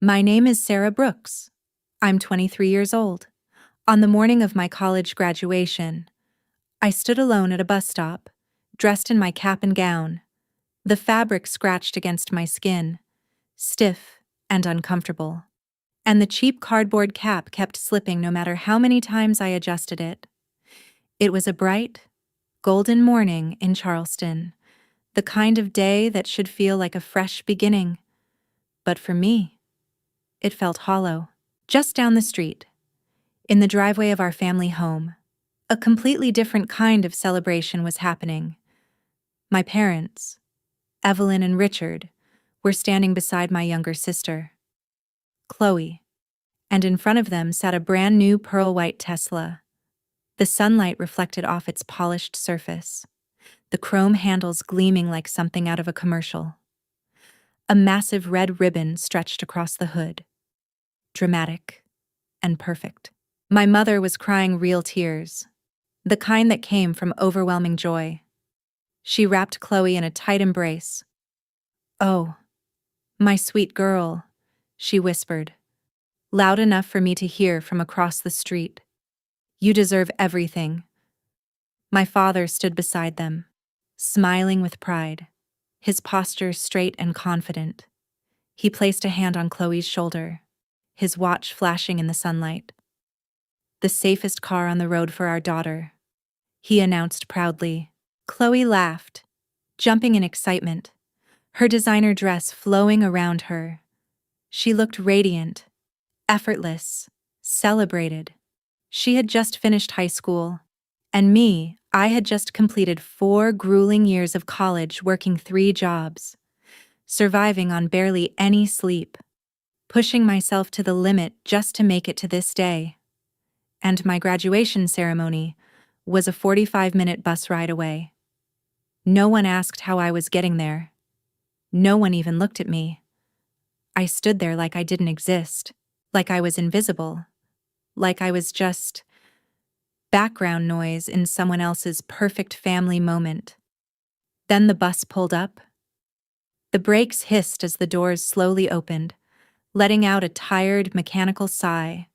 My name is Sarah Brooks. I'm 23 years old. On the morning of my college graduation, I stood alone at a bus stop, dressed in my cap and gown. The fabric scratched against my skin, stiff and uncomfortable. And the cheap cardboard cap kept slipping no matter how many times I adjusted it. It was a bright, golden morning in Charleston, the kind of day that should feel like a fresh beginning. But for me, it felt hollow. Just down the street, in the driveway of our family home, a completely different kind of celebration was happening. My parents, Evelyn and Richard, were standing beside my younger sister, Chloe, and in front of them sat a brand new pearl-white Tesla. The sunlight reflected off its polished surface, the chrome handles gleaming like something out of a commercial. A massive red ribbon stretched across the hood, dramatic and perfect. My mother was crying real tears, the kind that came from overwhelming joy. She wrapped Chloe in a tight embrace. "Oh, my sweet girl," she whispered, loud enough for me to hear from across the street. "You deserve everything." My father stood beside them, smiling with pride, his posture straight and confident. He placed a hand on Chloe's shoulder, his watch flashing in the sunlight. "The safest car on the road for our daughter," he announced proudly. Chloe laughed, jumping in excitement, her designer dress flowing around her. She looked radiant, effortless, celebrated. She had just finished high school, and me, I had just completed 4 grueling years of college working 3 jobs, surviving on barely any sleep, pushing myself to the limit just to make it to this day. And my graduation ceremony was a 45-minute bus ride away. No one asked how I was getting there. No one even looked at me. I stood there like I didn't exist, like I was invisible, like I was just background noise in someone else's perfect family moment. Then the bus pulled up. The brakes hissed as the doors slowly opened, letting out a tired, mechanical sigh.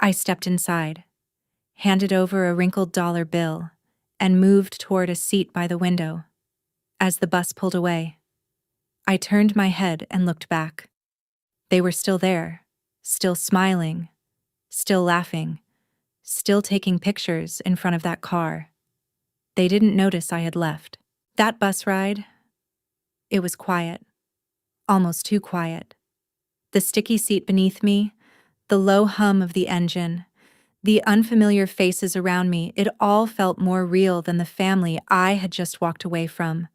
I stepped inside, handed over a wrinkled dollar bill, and moved toward a seat by the window. As the bus pulled away, I turned my head and looked back. They were still there, still smiling, still laughing, still taking pictures in front of that car. They didn't notice I had left. That bus ride, it was quiet, almost too quiet. The sticky seat beneath me, the low hum of the engine, the unfamiliar faces around me, it all felt more real than the family I had just walked away from.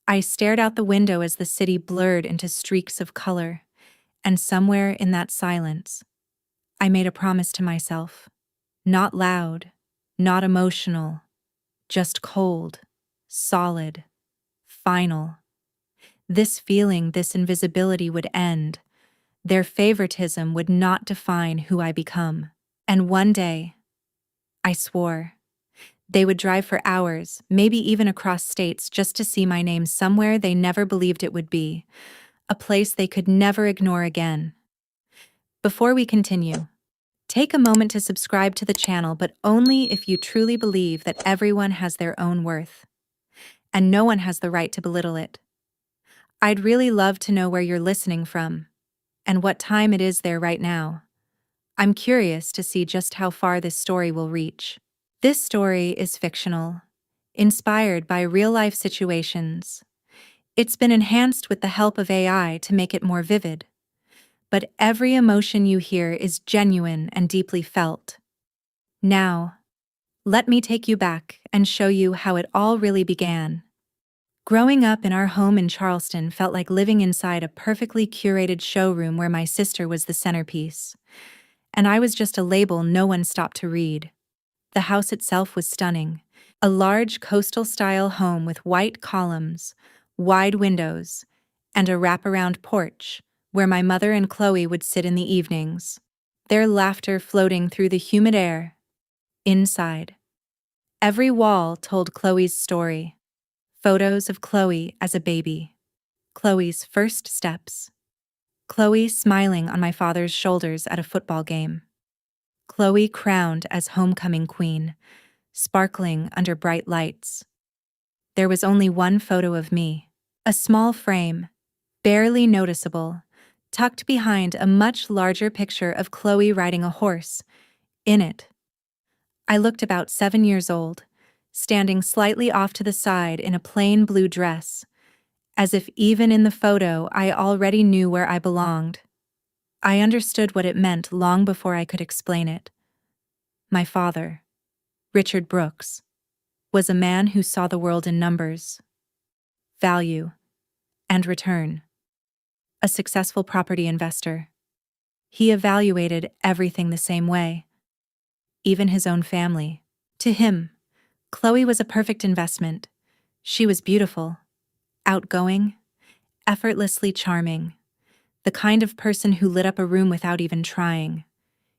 I stared out the window as the city blurred into streaks of color, and somewhere in that silence, I made a promise to myself. Not loud, not emotional, just cold, solid, final. This feeling, this invisibility would end. Their favoritism would not define who I become. And one day, I swore, they would drive for hours, maybe even across states, just to see my name somewhere they never believed it would be, a place they could never ignore again. Before we continue, take a moment to subscribe to the channel, but only if you truly believe that everyone has their own worth, and no one has the right to belittle it. I'd really love to know where you're listening from, and what time it is there right now. I'm curious to see just how far this story will reach. This story is fictional, inspired by real-life situations. It's been enhanced with the help of AI to make it more vivid. But every emotion you hear is genuine and deeply felt. Now, let me take you back and show you how it all really began. Growing up in our home in Charleston felt like living inside a perfectly curated showroom where my sister was the centerpiece, and I was just a label no one stopped to read. The house itself was stunning, a large coastal-style home with white columns, wide windows, and a wraparound porch where my mother and Chloe would sit in the evenings, their laughter floating through the humid air. Inside, every wall told Chloe's story. Photos of Chloe as a baby, Chloe's first steps, Chloe smiling on my father's shoulders at a football game. Chloe crowned as homecoming queen, sparkling under bright lights. There was only one photo of me, a small frame, barely noticeable, tucked behind a much larger picture of Chloe riding a horse. In it, I looked about 7 years old, standing slightly off to the side in a plain blue dress, as if even in the photo I already knew where I belonged. I understood what it meant long before I could explain it. My father, Richard Brooks, was a man who saw the world in numbers, value, and return. A successful property investor. He evaluated everything the same way, even his own family. To him, Chloe was a perfect investment. She was beautiful, outgoing, effortlessly charming, the kind of person who lit up a room without even trying.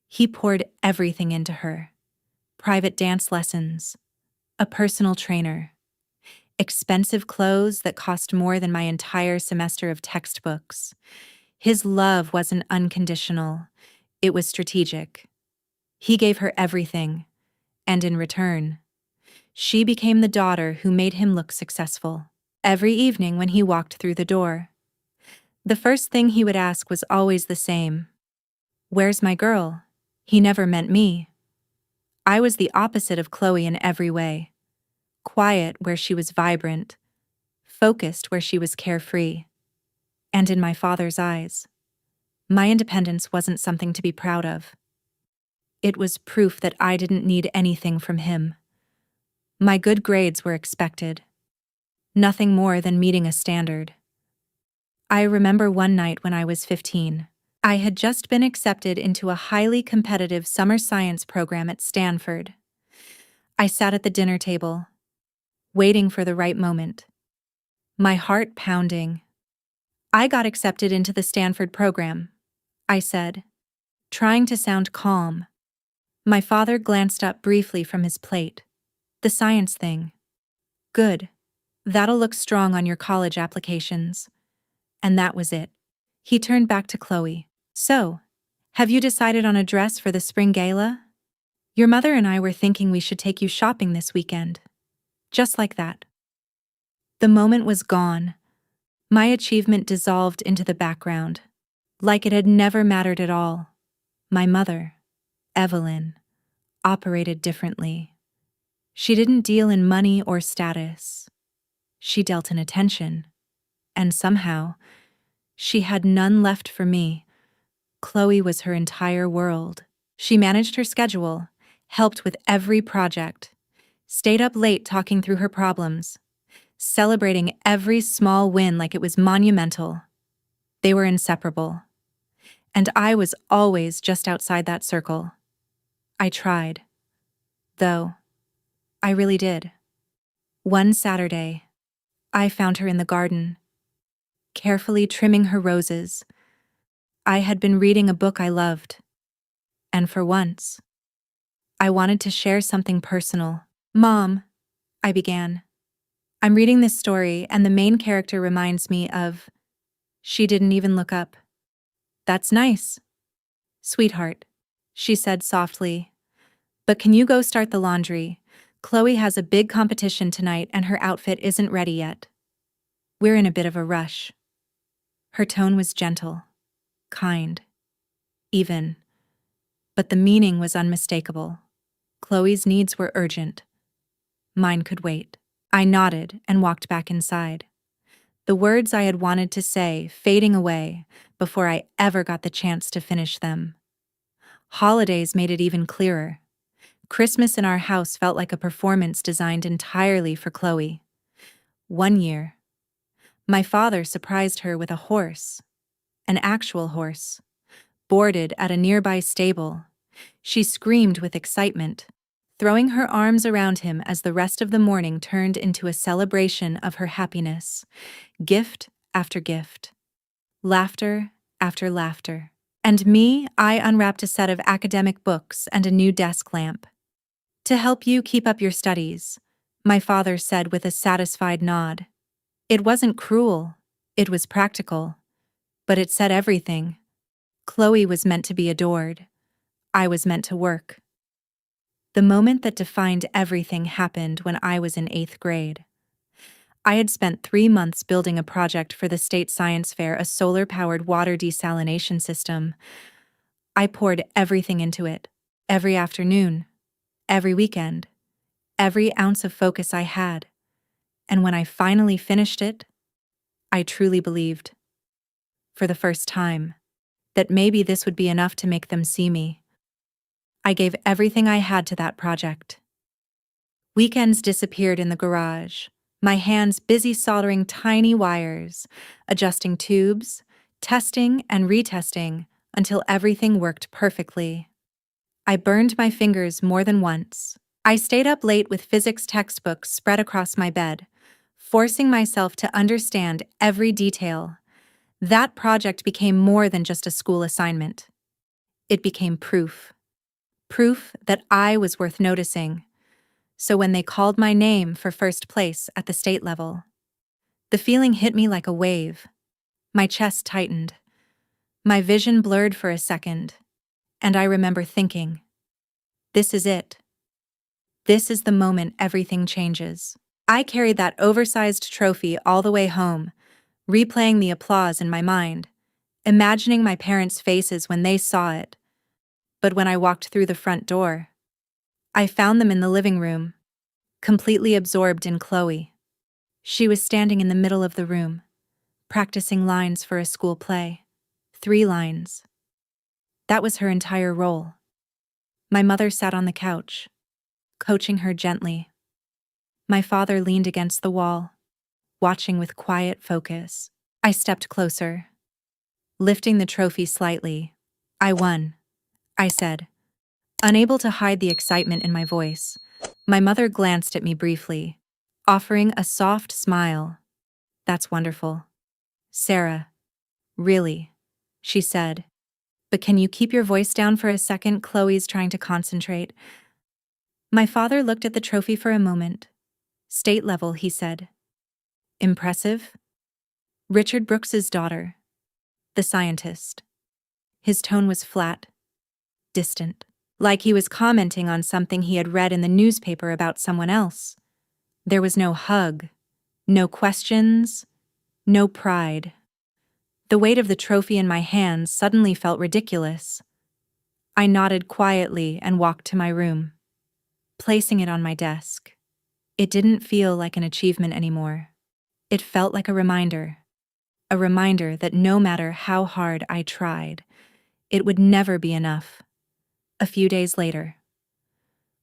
He poured everything into her. Private dance lessons, a personal trainer, expensive clothes that cost more than my entire semester of textbooks. His love wasn't unconditional, it was strategic. He gave her everything, and in return, she became the daughter who made him look successful. Every evening when he walked through the door, the first thing he would ask was always the same. "Where's my girl?" He never meant me. I was the opposite of Chloe in every way. Quiet where she was vibrant, focused where she was carefree. And in my father's eyes, my independence wasn't something to be proud of. It was proof that I didn't need anything from him. My good grades were expected. Nothing more than meeting a standard. I remember one night when I was 15. I had just been accepted into a highly competitive summer science program at Stanford. I sat at the dinner table, waiting for the right moment, my heart pounding. "I got accepted into the Stanford program," I said, trying to sound calm. My father glanced up briefly from his plate. "The science thing. Good. That'll look strong on your college applications." And that was it. He turned back to Chloe. "So, have you decided on a dress for the spring gala? Your mother and I were thinking we should take you shopping this weekend." Just like that. The moment was gone. My achievement dissolved into the background, like it had never mattered at all. My mother, Evelyn, operated differently. She didn't deal in money or status. She dealt in attention. And somehow, she had none left for me. Chloe was her entire world. She managed her schedule, helped with every project, stayed up late talking through her problems, celebrating every small win like it was monumental. They were inseparable. And I was always just outside that circle. I tried. Though, I really did. One Saturday, I found her in the garden, carefully trimming her roses. I had been reading a book I loved. And for once, I wanted to share something personal. "Mom," I began, "I'm reading this story and the main character reminds me of..." She didn't even look up. "That's nice, sweetheart," she said softly. "But can you go start the laundry? Chloe has a big competition tonight and her outfit isn't ready yet. We're in a bit of a rush." Her tone was gentle, kind, even, but the meaning was unmistakable. Chloe's needs were urgent. Mine could wait. I nodded and walked back inside, the words I had wanted to say fading away before I ever got the chance to finish them. Holidays made it even clearer. Christmas in our house felt like a performance designed entirely for Chloe. One year, my father surprised her with a horse, an actual horse, boarded at a nearby stable. She screamed with excitement, throwing her arms around him as the rest of the morning turned into a celebration of her happiness. Gift after gift. Laughter after laughter. And me, I unwrapped a set of academic books and a new desk lamp. "To help you keep up your studies," my father said with a satisfied nod. It wasn't cruel, it was practical. But it said everything. Chloe was meant to be adored. I was meant to work. The moment that defined everything happened when I was in 8th grade. I had spent 3 months building a project for the state science fair, a solar-powered water desalination system. I poured everything into it, every afternoon, every weekend, every ounce of focus I had. And when I finally finished it, I truly believed, for the first time, that maybe this would be enough to make them see me. I gave everything I had to that project. Weekends disappeared in the garage, my hands busy soldering tiny wires, adjusting tubes, testing and retesting until everything worked perfectly. I burned my fingers more than once. I stayed up late with physics textbooks spread across my bed, forcing myself to understand every detail. That project became more than just a school assignment. It became proof. Proof that I was worth noticing. So when they called my name for first place at the state level, the feeling hit me like a wave. My chest tightened. My vision blurred for a second, and I remember thinking, this is it. This is the moment everything changes. I carried that oversized trophy all the way home, replaying the applause in my mind, imagining my parents' faces when they saw it. But when I walked through the front door, I found them in the living room, completely absorbed in Chloe. She was standing in the middle of the room, practicing lines for a school play. 3 lines. That was her entire role. My mother sat on the couch, coaching her gently. My father leaned against the wall, watching with quiet focus. I stepped closer, lifting the trophy slightly. I won, I said, unable to hide the excitement in my voice. My mother glanced at me briefly, offering a soft smile. That's wonderful. Sarah, really, she said. But can you keep your voice down for a second? Chloe's trying to concentrate. My father looked at the trophy for a moment. State level, he said. Impressive? Richard Brooks's daughter, the scientist. His tone was flat, distant, like he was commenting on something he had read in the newspaper about someone else. There was no hug, no questions, no pride. The weight of the trophy in my hands suddenly felt ridiculous. I nodded quietly and walked to my room, placing it on my desk. It didn't feel like an achievement anymore. It felt like a reminder that no matter how hard I tried, it would never be enough. A few days later,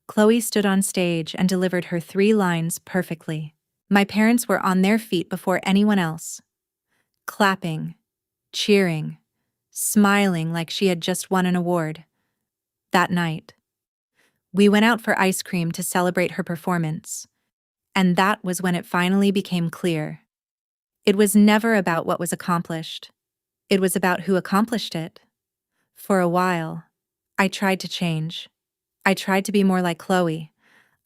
Chloe stood on stage and delivered her 3 lines perfectly. My parents were on their feet before anyone else, clapping, cheering, smiling like she had just won an award. That night, we went out for ice cream to celebrate her performance, and that was when it finally became clear. It was never about what was accomplished. It was about who accomplished it. For a while, I tried to change. I tried to be more like Chloe.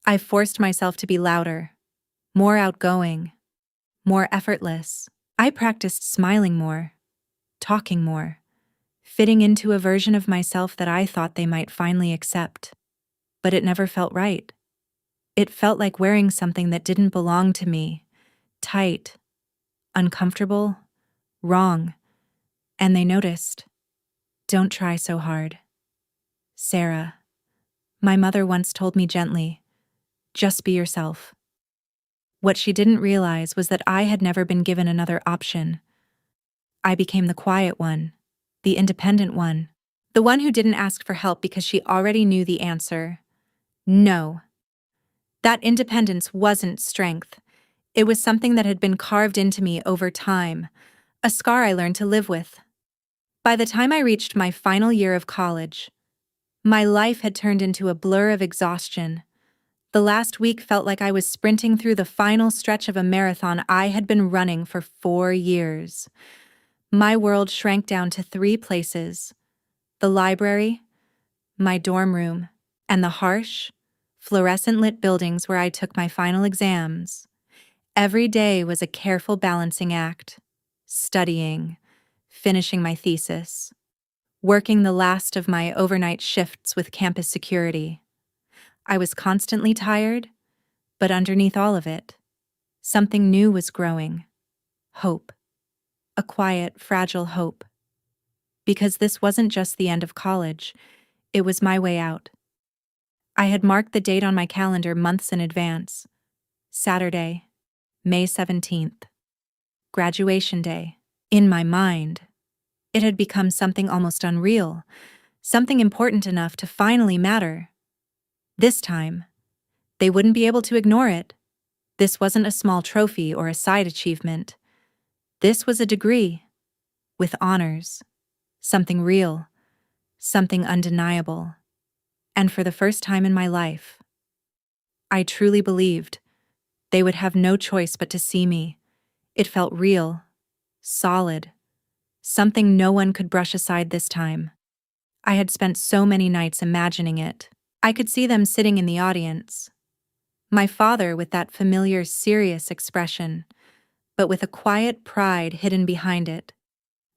I forced myself to be louder, more outgoing, more effortless. I practiced smiling more, talking more, fitting into a version of myself that I thought they might finally accept. But it never felt right. It felt like wearing something that didn't belong to me, tight, uncomfortable, wrong. And they noticed. Don't try so hard. Sarah, my mother once told me gently, just be yourself. What she didn't realize was that I had never been given another option. I became the quiet one, the independent one, the one who didn't ask for help because she already knew the answer. No. That independence wasn't strength. It was something that had been carved into me over time, a scar I learned to live with. By the time I reached my final year of college, my life had turned into a blur of exhaustion. The last week felt like I was sprinting through the final stretch of a marathon I had been running for 4 years. My world shrank down to 3 places: the library, my dorm room, and the harsh, fluorescent-lit buildings where I took my final exams. Every day was a careful balancing act. Studying, finishing my thesis, working the last of my overnight shifts with campus security. I was constantly tired, but underneath all of it, something new was growing. Hope. A quiet, fragile hope. Because this wasn't just the end of college, it was my way out. I had marked the date on my calendar months in advance. Saturday, May 17th. Graduation day. In my mind, it had become something almost unreal, something important enough to finally matter. This time, they wouldn't be able to ignore it. This wasn't a small trophy or a side achievement. This was a degree, with honors, something real, something undeniable. And for the first time in my life, I truly believed they would have no choice but to see me. It felt real, solid, something no one could brush aside this time. I had spent so many nights imagining it. I could see them sitting in the audience. My father with that familiar, serious expression, but with a quiet pride hidden behind it.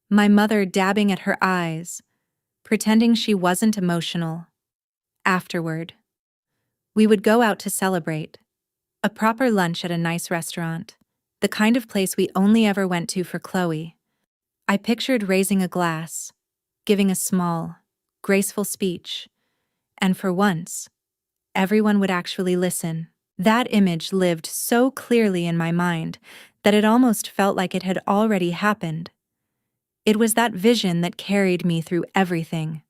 My mother dabbing at her eyes, pretending she wasn't emotional. Afterward, we would go out to celebrate. A proper lunch at a nice restaurant, the kind of place we only ever went to for Chloe. I pictured raising a glass, giving a small, graceful speech, and for once, everyone would actually listen. That image lived so clearly in my mind that it almost felt like it had already happened. It was that vision that carried me through everything.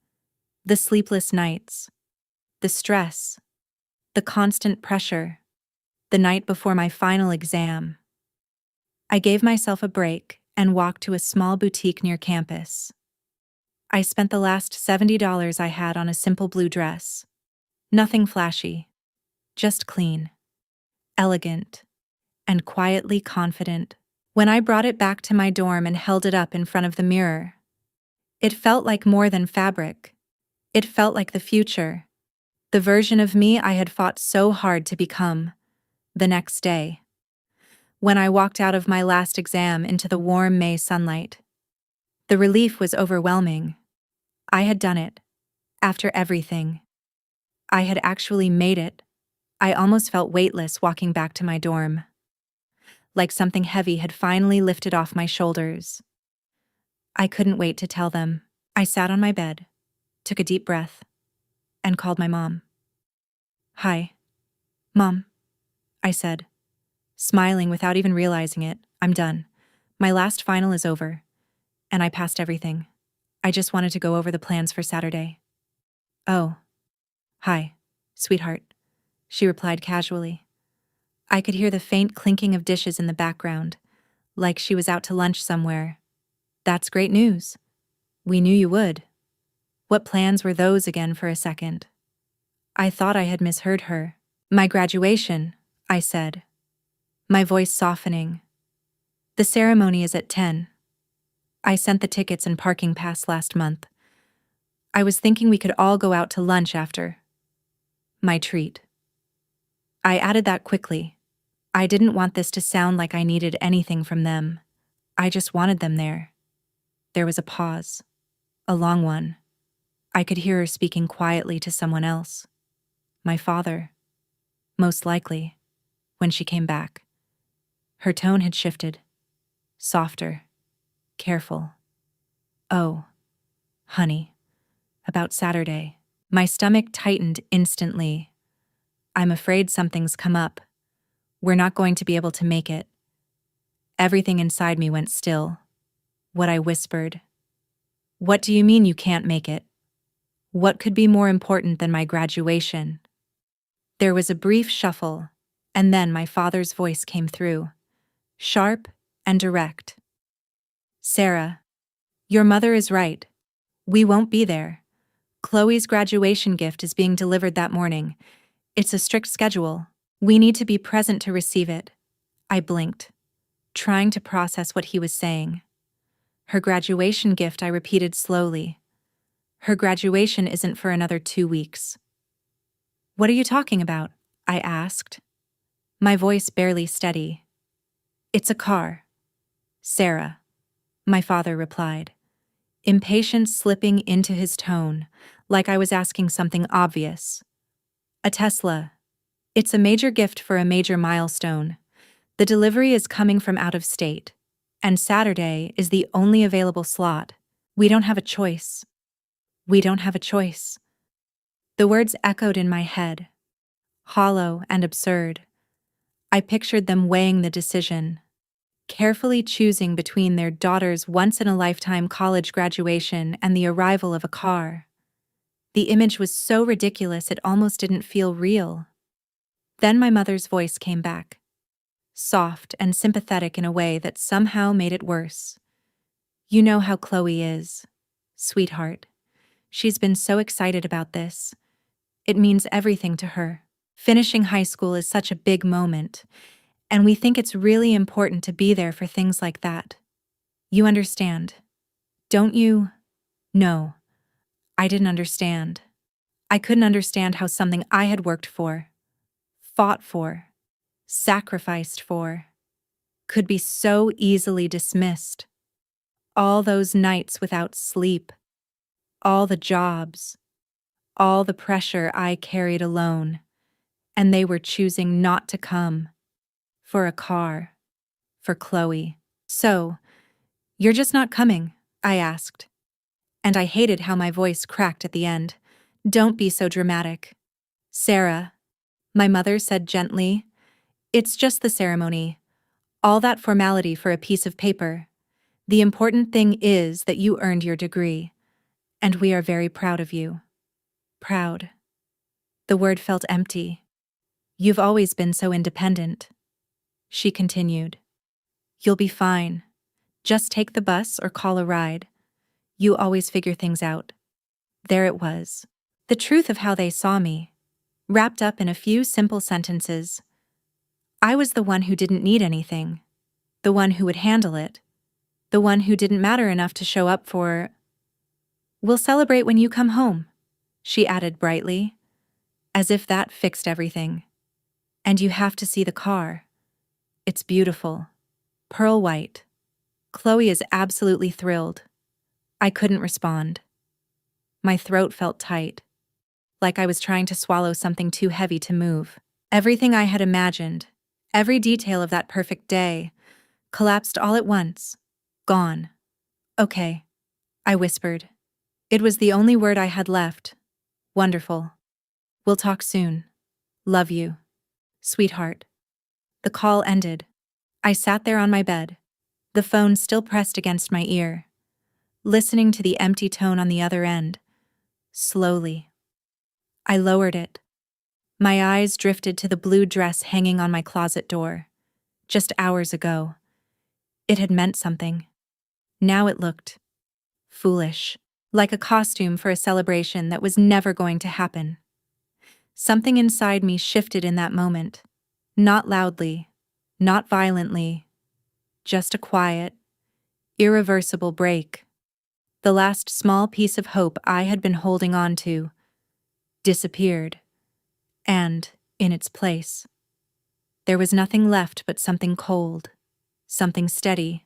The sleepless nights, the stress, the constant pressure, the night before my final exam. I gave myself a break and walked to a small boutique near campus. I spent the last $70 I had on a simple blue dress. Nothing flashy, just clean, elegant, and quietly confident. When I brought it back to my dorm and held it up in front of the mirror, it felt like more than fabric. It felt like the future, the version of me I had fought so hard to become. The next day, when I walked out of my last exam into the warm May sunlight, the relief was overwhelming. I had done it. After everything, I had actually made it. I almost felt weightless walking back to my dorm, like something heavy had finally lifted off my shoulders. I couldn't wait to tell them. I sat on my bed, took a deep breath, and called my mom. "Hi, Mom," I said, smiling without even realizing it. "I'm done. My last final is over, and I passed everything. I just wanted to go over the plans for Saturday." "Oh, hi, sweetheart," she replied casually. I could hear the faint clinking of dishes in the background, like she was out to lunch somewhere. "That's great news. We knew you would. What plans were those again for a second?" I thought I had misheard her. "My graduation," I said, my voice softening. "The ceremony is at 10. I sent the tickets and parking pass last month. I was thinking we could all go out to lunch after. My treat." I added that quickly. I didn't want this to sound like I needed anything from them. I just wanted them there. There was a pause. A long one. I could hear her speaking quietly to someone else. My father. Most likely, when she came back. Her tone had shifted. Softer. Careful. "Oh, honey. About Saturday." My stomach tightened instantly. "I'm afraid something's come up. We're not going to be able to make it." Everything inside me went still. What I whispered. "What do you mean you can't make it? What could be more important than my graduation?" There was a brief shuffle, and then my father's voice came through, sharp and direct. "Sarah, your mother is right. We won't be there. Chloe's graduation gift is being delivered that morning. It's a strict schedule. We need to be present to receive it." I blinked, trying to process what he was saying. "Her graduation gift," I repeated slowly. "Her graduation isn't for another 2 weeks." "What are you talking about?" I asked, my voice barely steady. "It's a car, Sarah," my father replied. impatience slipping into his tone, like I was asking something obvious. A Tesla. It's a major gift for a major milestone. The delivery is coming from out of state, and Saturday is the only available slot. We don't have a choice. We don't have a choice. The words echoed in my head, hollow and absurd. I pictured them weighing the decision, carefully choosing between their daughter's once-in-a-lifetime college graduation and the arrival of a car. The image was so ridiculous it almost didn't feel real. Then my mother's voice came back, soft and sympathetic in a way that somehow made it worse. You know how Chloe is, sweetheart. She's been so excited about this. It means everything to her. Finishing high school is such a big moment, and we think it's really important to be there for things like that. You understand, don't you? No, I didn't understand. I couldn't understand how something I had worked for, fought for, sacrificed for, could be so easily dismissed. All those nights without sleep, all the jobs, all the pressure I carried alone, and they were choosing not to come. For a car. For Chloe. So, you're just not coming? I asked. And I hated how my voice cracked at the end. Don't be so dramatic. Sarah, my mother said gently, it's just the ceremony. All that formality for a piece of paper. The important thing is that you earned your degree. And we are very proud of you. Proud. The word felt empty. You've always been so independent. She continued. You'll be fine. Just take the bus or call a ride. You always figure things out. There it was. The truth of how they saw me, wrapped up in a few simple sentences. I was the one who didn't need anything. The one who would handle it. The one who didn't matter enough to show up for... We'll celebrate when you come home, she added brightly, as if that fixed everything. And you have to see the car. It's beautiful. Pearl white. Chloe is absolutely thrilled. I couldn't respond. My throat felt tight, like I was trying to swallow something too heavy to move. Everything I had imagined, every detail of that perfect day, collapsed all at once. Gone. Okay, I whispered. It was the only word I had left. Wonderful. We'll talk soon. Love you. Sweetheart. The call ended. I sat there on my bed, the phone still pressed against my ear, listening to the empty tone on the other end. Slowly. I lowered it. My eyes drifted to the blue dress hanging on my closet door. Just hours ago. It had meant something. Now it looked foolish, like a costume for a celebration that was never going to happen. Something inside me shifted in that moment. Not loudly, not violently, just a quiet, irreversible break. The last small piece of hope I had been holding on to disappeared, and, in its place, there was nothing left but something cold, something steady,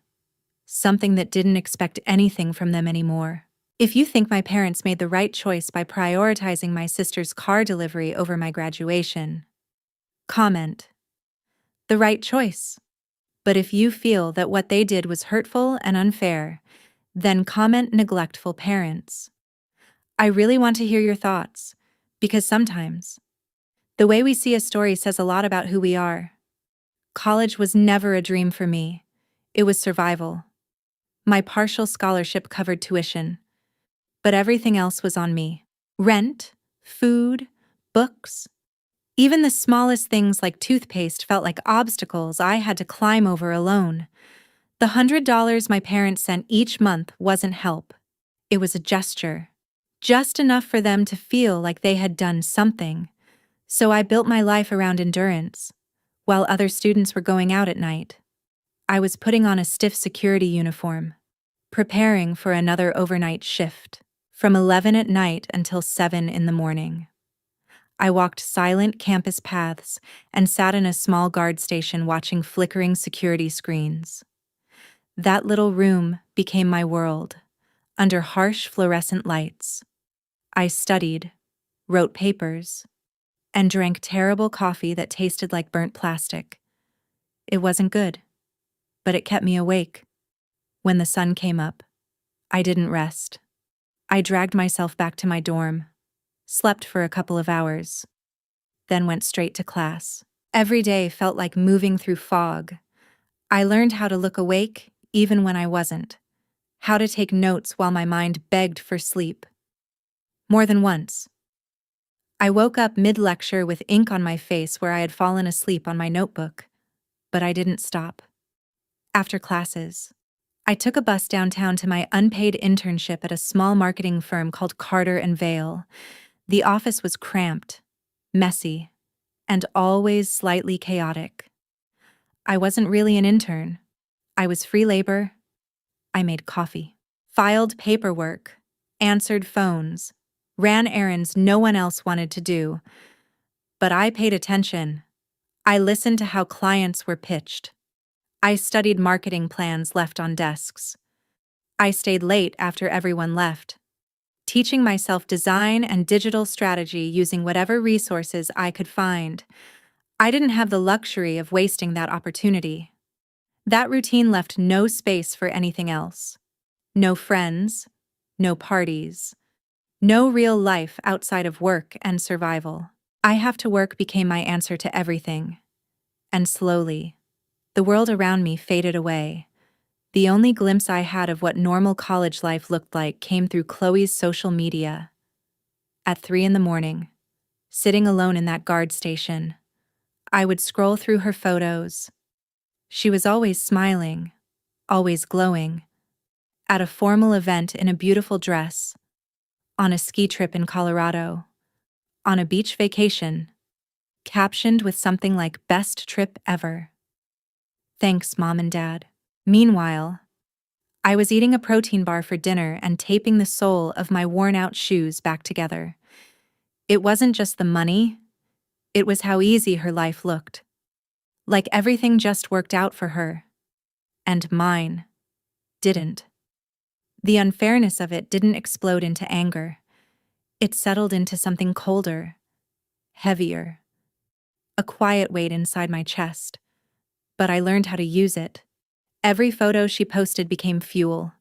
something that didn't expect anything from them anymore. If you think my parents made the right choice by prioritizing my sister's car delivery over my graduation, comment. The right choice. But if you feel that what they did was hurtful and unfair, then comment neglectful parents. I really want to hear your thoughts, because sometimes the way we see a story says a lot about who we are. College was never a dream for me. It was survival. My partial scholarship covered tuition, but everything else was on me. Rent, food, books. Even the smallest things like toothpaste felt like obstacles I had to climb over alone. The $100 my parents sent each month wasn't help. It was a gesture. Just enough for them to feel like they had done something. So I built my life around endurance, while other students were going out at night. I was putting on a stiff security uniform, preparing for another overnight shift, from 11 at night until 7 in the morning. I walked silent campus paths and sat in a small guard station watching flickering security screens. That little room became my world, under harsh fluorescent lights. I studied, wrote papers, and drank terrible coffee that tasted like burnt plastic. It wasn't good, but it kept me awake. When the sun came up, I didn't rest. I dragged myself back to my dorm, slept for a couple of hours, then went straight to class. Every day felt like moving through fog. I learned how to look awake even when I wasn't, how to take notes while my mind begged for sleep. More than once, I woke up mid-lecture with ink on my face where I had fallen asleep on my notebook, but I didn't stop. After classes, I took a bus downtown to my unpaid internship at a small marketing firm called Carter and Vale. The office was cramped, messy, and always slightly chaotic. I wasn't really an intern. I was free labor. I made coffee, filed paperwork, answered phones, ran errands no one else wanted to do. But I paid attention. I listened to how clients were pitched. I studied marketing plans left on desks. I stayed late after everyone left, teaching myself design and digital strategy using whatever resources I could find. I didn't have the luxury of wasting that opportunity. That routine left no space for anything else. No friends, no parties, no real life outside of work and survival. I have to work became my answer to everything. And slowly, the world around me faded away. The only glimpse I had of what normal college life looked like came through Chloe's social media. At 3 a.m, sitting alone in that guard station, I would scroll through her photos. She was always smiling, always glowing, at a formal event in a beautiful dress, on a ski trip in Colorado, on a beach vacation, captioned with something like "Best trip ever. Thanks, Mom and Dad." Meanwhile, I was eating a protein bar for dinner and taping the sole of my worn-out shoes back together. It wasn't just the money, it was how easy her life looked. Like everything just worked out for her. And mine didn't. The unfairness of it didn't explode into anger. It settled into something colder, heavier, a quiet weight inside my chest. But I learned how to use it. Every photo she posted became fuel.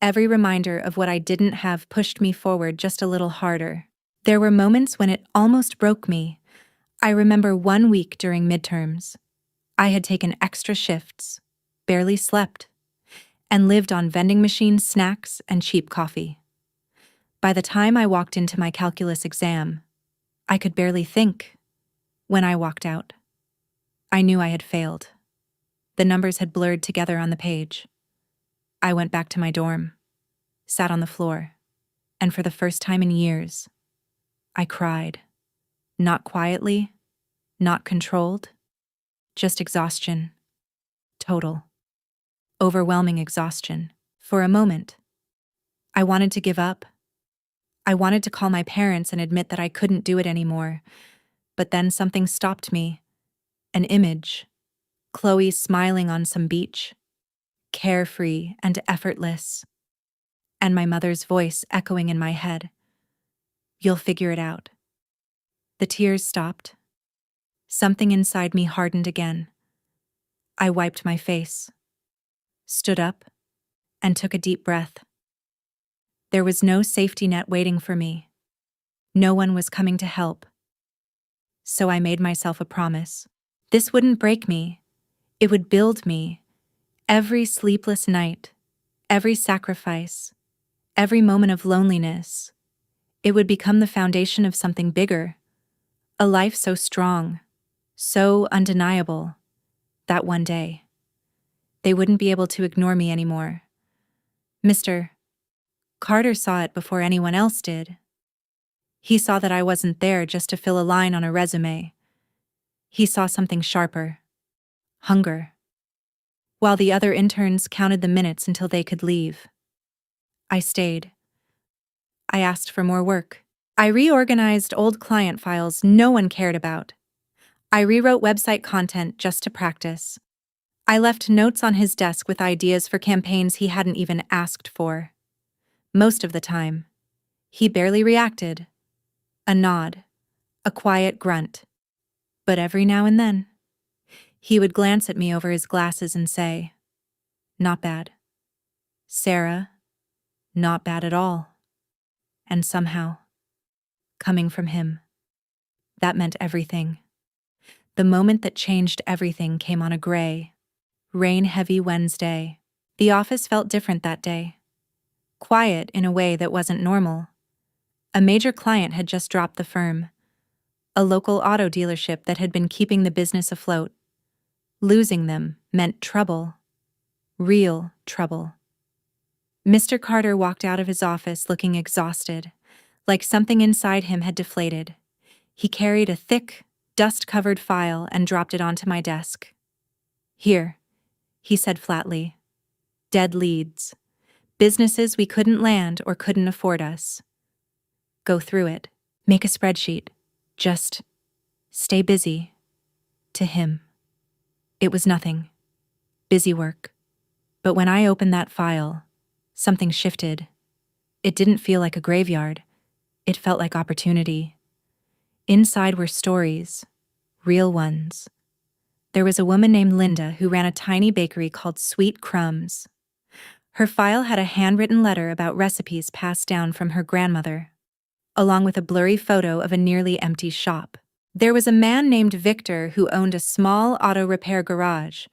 Every reminder of what I didn't have pushed me forward just a little harder. There were moments when it almost broke me. I remember one week during midterms. I had taken extra shifts, barely slept, and lived on vending machine snacks and cheap coffee. By the time I walked into my calculus exam, I could barely think. When I walked out, I knew I had failed. The numbers had blurred together on the page. I went back to my dorm, sat on the floor, and for the first time in years, I cried. Not quietly, not controlled, just exhaustion. Total, overwhelming exhaustion. For a moment, I wanted to give up. I wanted to call my parents and admit that I couldn't do it anymore. But then something stopped me. An image. Chloe smiling on some beach, carefree and effortless. And my mother's voice echoing in my head. "You'll figure it out." The tears stopped. Something inside me hardened again. I wiped my face, stood up, and took a deep breath. There was no safety net waiting for me. No one was coming to help. So I made myself a promise. This wouldn't break me. It would build me. Every sleepless night, every sacrifice, every moment of loneliness, it would become the foundation of something bigger. A life so strong, so undeniable, that one day, they wouldn't be able to ignore me anymore. Mr. Carter saw it before anyone else did. He saw that I wasn't there just to fill a line on a resume. He saw something sharper. Hunger. While the other interns counted the minutes until they could leave, I stayed. I asked for more work. I reorganized old client files no one cared about. I rewrote website content just to practice. I left notes on his desk with ideas for campaigns he hadn't even asked for. Most of the time, he barely reacted. A nod, a quiet grunt. But every now and then, he would glance at me over his glasses and say, "Not bad. Sarah, not bad at all." And somehow, coming from him, that meant everything. The moment that changed everything came on a gray, rain-heavy Wednesday. The office felt different that day. Quiet in a way that wasn't normal. A major client had just dropped the firm. A local auto dealership that had been keeping the business afloat. Losing them meant trouble. Real trouble. Mr. Carter walked out of his office looking exhausted, like something inside him had deflated. He carried a thick, dust-covered file and dropped it onto my desk. "Here," he said flatly. "Dead leads. Businesses we couldn't land or couldn't afford us. Go through it. Make a spreadsheet. Just stay busy." To him, it was nothing. Busy work. But when I opened that file, something shifted. It didn't feel like a graveyard. It felt like opportunity. Inside were stories, real ones. There was a woman named Linda who ran a tiny bakery called Sweet Crumbs. Her file had a handwritten letter about recipes passed down from her grandmother, along with a blurry photo of a nearly empty shop. There was a man named Victor who owned a small auto repair garage,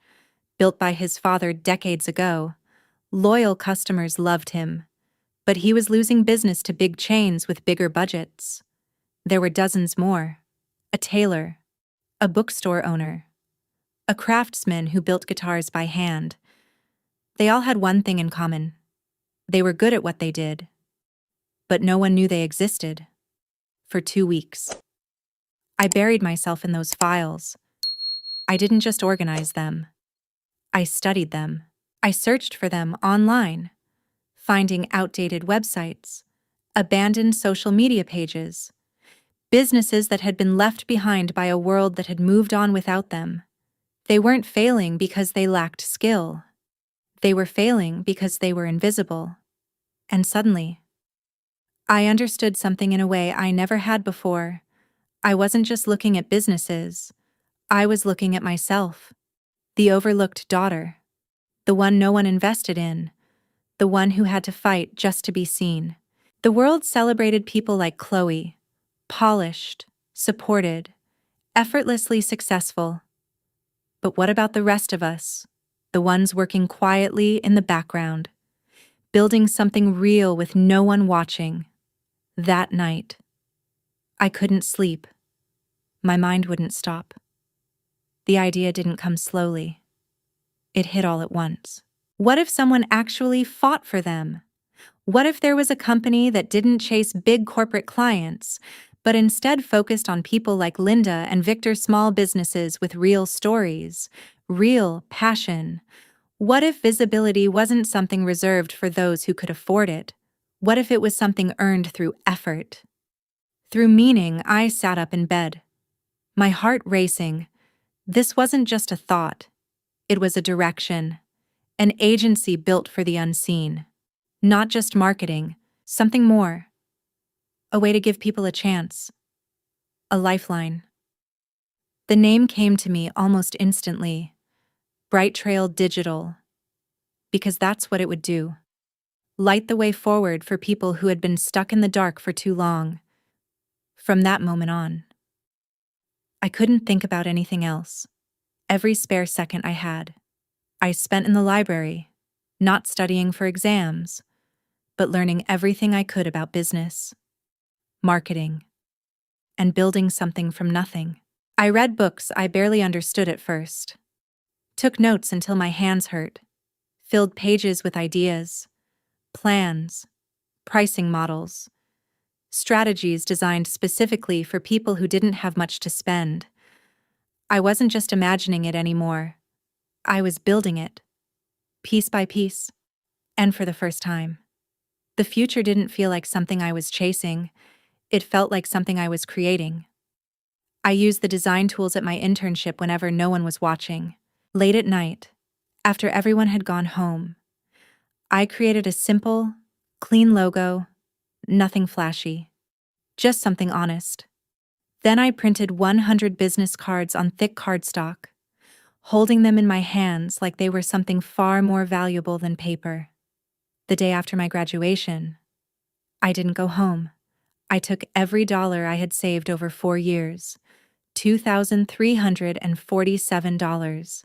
built by his father decades ago. Loyal customers loved him, but he was losing business to big chains with bigger budgets. There were dozens more. A tailor, a bookstore owner, a craftsman who built guitars by hand. They all had one thing in common. They were good at what they did, but no one knew they existed. For 2 weeks, I buried myself in those files. I didn't just organize them. I studied them. I searched for them online, finding outdated websites, abandoned social media pages, businesses that had been left behind by a world that had moved on without them. They weren't failing because they lacked skill. They were failing because they were invisible. And suddenly, I understood something in a way I never had before. I wasn't just looking at businesses. I was looking at myself. The overlooked daughter. The one no one invested in. The one who had to fight just to be seen. The world celebrated people like Chloe. Polished, supported, effortlessly successful. But what about the rest of us? The ones working quietly in the background, building something real with no one watching. That night, I couldn't sleep. My mind wouldn't stop. The idea didn't come slowly. It hit all at once. What if someone actually fought for them? What if there was a company that didn't chase big corporate clients, but instead focused on people like Linda and Victor's small businesses with real stories, real passion? What if visibility wasn't something reserved for those who could afford it? What if it was something earned through effort? Through meaning, I sat up in bed, my heart racing. This wasn't just a thought. It was a direction, an agency built for the unseen. Not just marketing, something more. A way to give people a chance. A lifeline. The name came to me almost instantly. Bright Trail Digital. Because that's what it would do. Light the way forward for people who had been stuck in the dark for too long. From that moment on, I couldn't think about anything else. Every spare second I had, I spent in the library, not studying for exams, but learning everything I could about business, marketing, and building something from nothing. I read books I barely understood at first, took notes until my hands hurt, filled pages with ideas, plans, pricing models, strategies designed specifically for people who didn't have much to spend. I wasn't just imagining it anymore. I was building it, piece by piece. And for the first time, the future didn't feel like something I was chasing. It felt like something I was creating. I used the design tools at my internship whenever no one was watching. Late at night, after everyone had gone home, I created a simple, Clean logo, nothing flashy, just something honest. Then I printed 100 business cards on thick cardstock, holding them in my hands like they were something far more valuable than paper. The day after my graduation, I didn't go home. I took every dollar I had saved over 4 years, $2,347,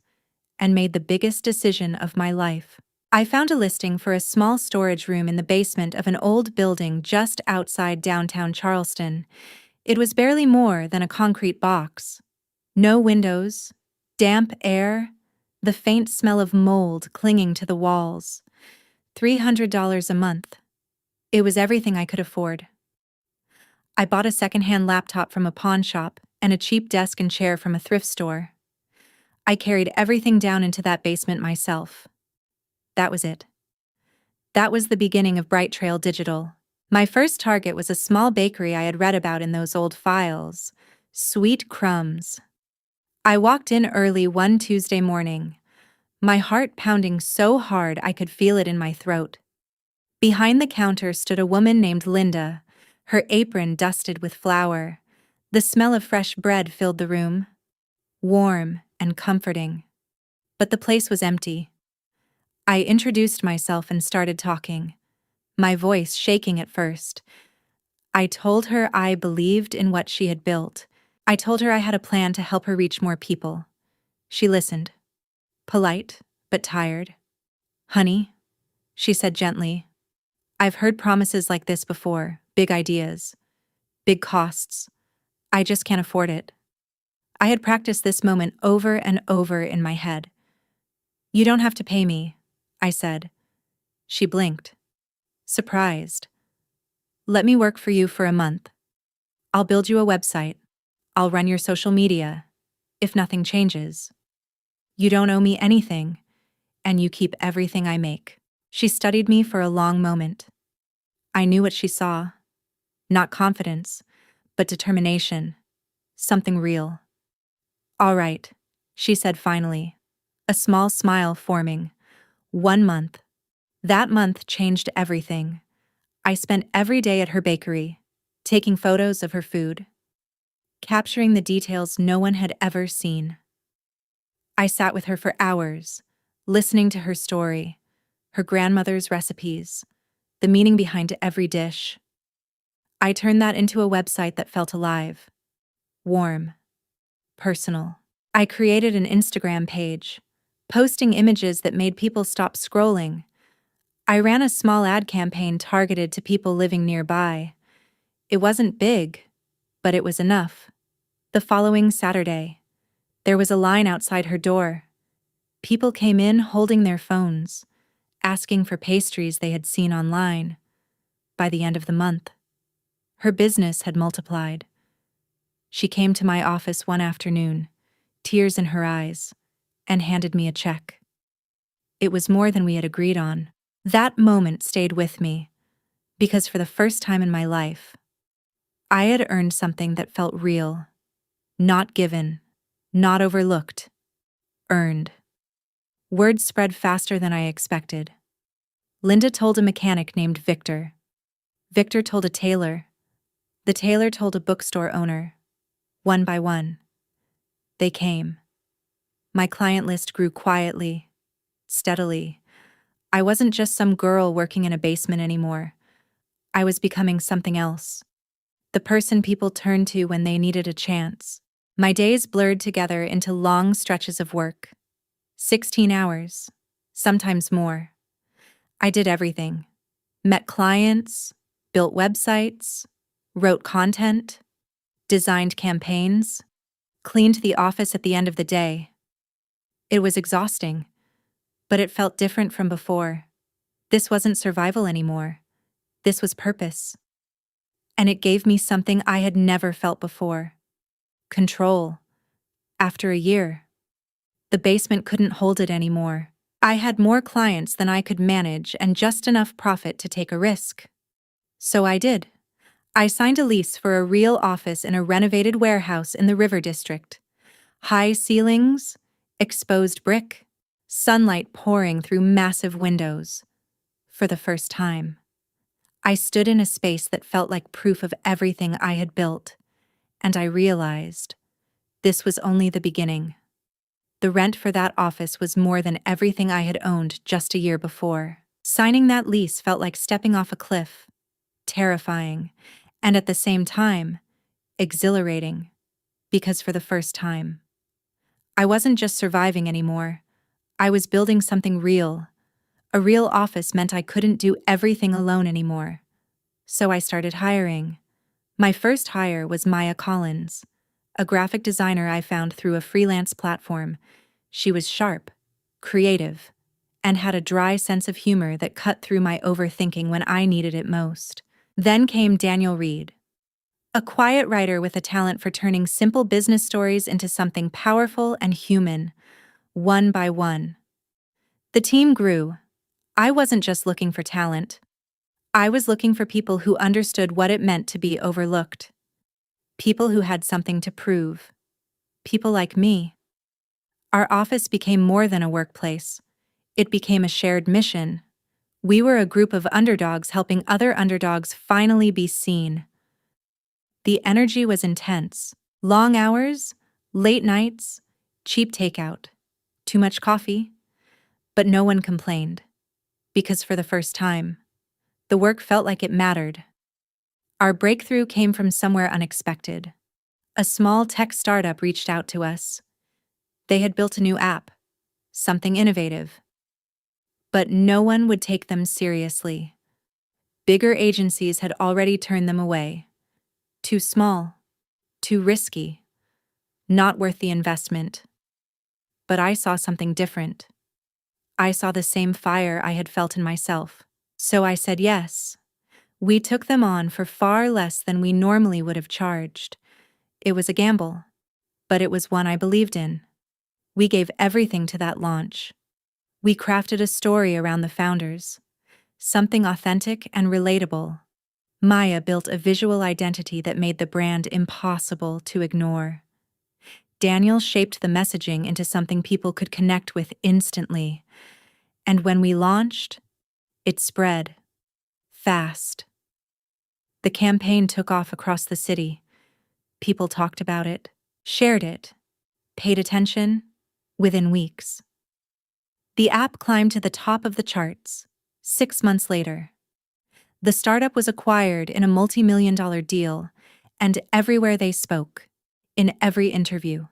and made the biggest decision of my life. I found a listing for a small storage room in the basement of an old building just outside downtown Charleston. It was barely more than a concrete box. No windows, damp air, the faint smell of mold clinging to the walls. $300 a month. It was everything I could afford. I bought a secondhand laptop from a pawn shop and a cheap desk and chair from a thrift store. I carried everything down into that basement myself. That was it. That was the beginning of Bright Trail Digital. My first target was a small bakery I had read about in those old files. Sweet Crumbs. I walked in early one Tuesday morning, my heart pounding so hard I could feel it in my throat. Behind the counter stood a woman named Linda, her apron dusted with flour. The smell of fresh bread filled the room, warm and comforting. But the place was empty. I introduced myself and started talking, my voice shaking at first. I told her I believed in what she had built. I told her I had a plan to help her reach more people. She listened, polite but tired. "Honey," she said gently, "I've heard promises like this before, big ideas, big costs. I just can't afford it." I had practiced this moment over and over in my head. "You don't have to pay me," I said. She blinked, surprised. "Let me work for you for a month. I'll build you a website. I'll run your social media. If nothing changes, you don't owe me anything, and you keep everything I make." She studied me for a long moment. I knew what she saw. Not confidence, but determination. Something real. "All right," she said finally, a small smile forming. 1 month. That month changed everything. I spent every day at her bakery, taking photos of her food, capturing the details no one had ever seen. I sat with her for hours, listening to her story, her grandmother's recipes, the meaning behind every dish. I turned that into a website that felt alive, warm, personal. I created an Instagram page, posting images that made people stop scrolling. I ran a small ad campaign targeted to people living nearby. It wasn't big, but it was enough. The following Saturday, there was a line outside her door. People came in holding their phones, asking for pastries they had seen online. By the end of the month, her business had multiplied. She came to my office one afternoon, tears in her eyes, and handed me a check. It was more than we had agreed on. That moment stayed with me, because for the first time in my life, I had earned something that felt real, not given, not overlooked, earned. Word spread faster than I expected. Linda told a mechanic named Victor. Victor told a tailor. The tailor told a bookstore owner. One by one, they came. My client list grew quietly, steadily. I wasn't just some girl working in a basement anymore. I was becoming something else. The person people turned to when they needed a chance. My days blurred together into long stretches of work. 16 hours, sometimes more. I did everything. Met clients, built websites, wrote content, designed campaigns, cleaned the office at the end of the day. It was exhausting, but it felt different from before. This wasn't survival anymore. This was purpose. And it gave me something I had never felt before. Control. After a year, the basement couldn't hold it anymore. I had more clients than I could manage and just enough profit to take a risk. So I did. I signed a lease for a real office in a renovated warehouse in the River District. High ceilings, exposed brick, sunlight pouring through massive windows. For the first time, I stood in a space that felt like proof of everything I had built, and I realized this was only the beginning. The rent for that office was more than everything I had owned just a year before. Signing that lease felt like stepping off a cliff, terrifying, and at the same time, exhilarating, because for the first time, I wasn't just surviving anymore. I was building something real. A real office meant I couldn't do everything alone anymore. So I started hiring. My first hire was Maya Collins, a graphic designer I found through a freelance platform. She was sharp, creative, and had a dry sense of humor that cut through my overthinking when I needed it most. Then came Daniel Reed, a quiet writer with a talent for turning simple business stories into something powerful and human, one by one. The team grew. I wasn't just looking for talent. I was looking for people who understood what it meant to be overlooked. People who had something to prove. People like me. Our office became more than a workplace. It became a shared mission. We were a group of underdogs helping other underdogs finally be seen. The energy was intense. Long hours, late nights, cheap takeout, too much coffee. But no one complained. Because for the first time, the work felt like it mattered. Our breakthrough came from somewhere unexpected. A small tech startup reached out to us. They had built a new app, something innovative. But no one would take them seriously. Bigger agencies had already turned them away. Too small, too risky, not worth the investment. But I saw something different. I saw the same fire I had felt in myself. So I said yes. We took them on for far less than we normally would have charged. It was a gamble, but it was one I believed in. We gave everything to that launch. We crafted a story around the founders, something authentic and relatable. Maya built a visual identity that made the brand impossible to ignore. Daniel shaped the messaging into something people could connect with instantly. And when we launched, it spread. Fast. The campaign took off across the city. People talked about it, shared it, paid attention, within weeks. The app climbed to the top of the charts. 6 months later, the startup was acquired in a multi-million-dollar deal, and everywhere they spoke, in every interview,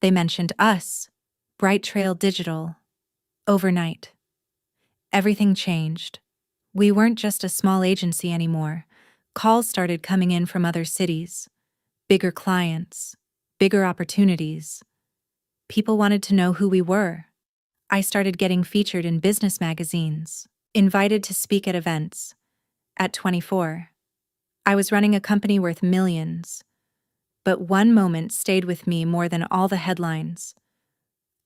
they mentioned us, Bright Trail Digital. Overnight, everything changed. We weren't just a small agency anymore. Calls started coming in from other cities. Bigger clients, bigger opportunities. People wanted to know who we were. I started getting featured in business magazines, invited to speak at events. At 24, I was running a company worth millions. But one moment stayed with me more than all the headlines.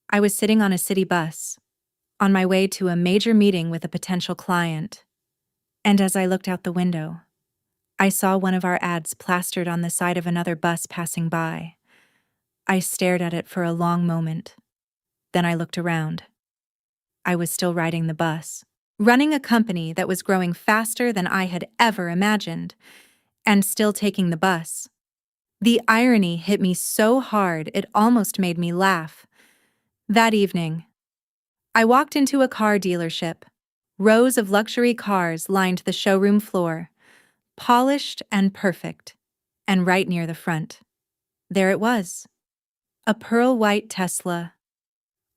I was sitting on a city bus, on my way to a major meeting with a potential client. And as I looked out the window, I saw one of our ads plastered on the side of another bus passing by. I stared at it for a long moment. Then I looked around. I was still riding the bus, running a company that was growing faster than I had ever imagined, and still taking the bus. The irony hit me so hard it almost made me laugh. That evening, I walked into a car dealership. Rows of luxury cars lined the showroom floor, polished and perfect, and right near the front, there it was. A pearl white Tesla,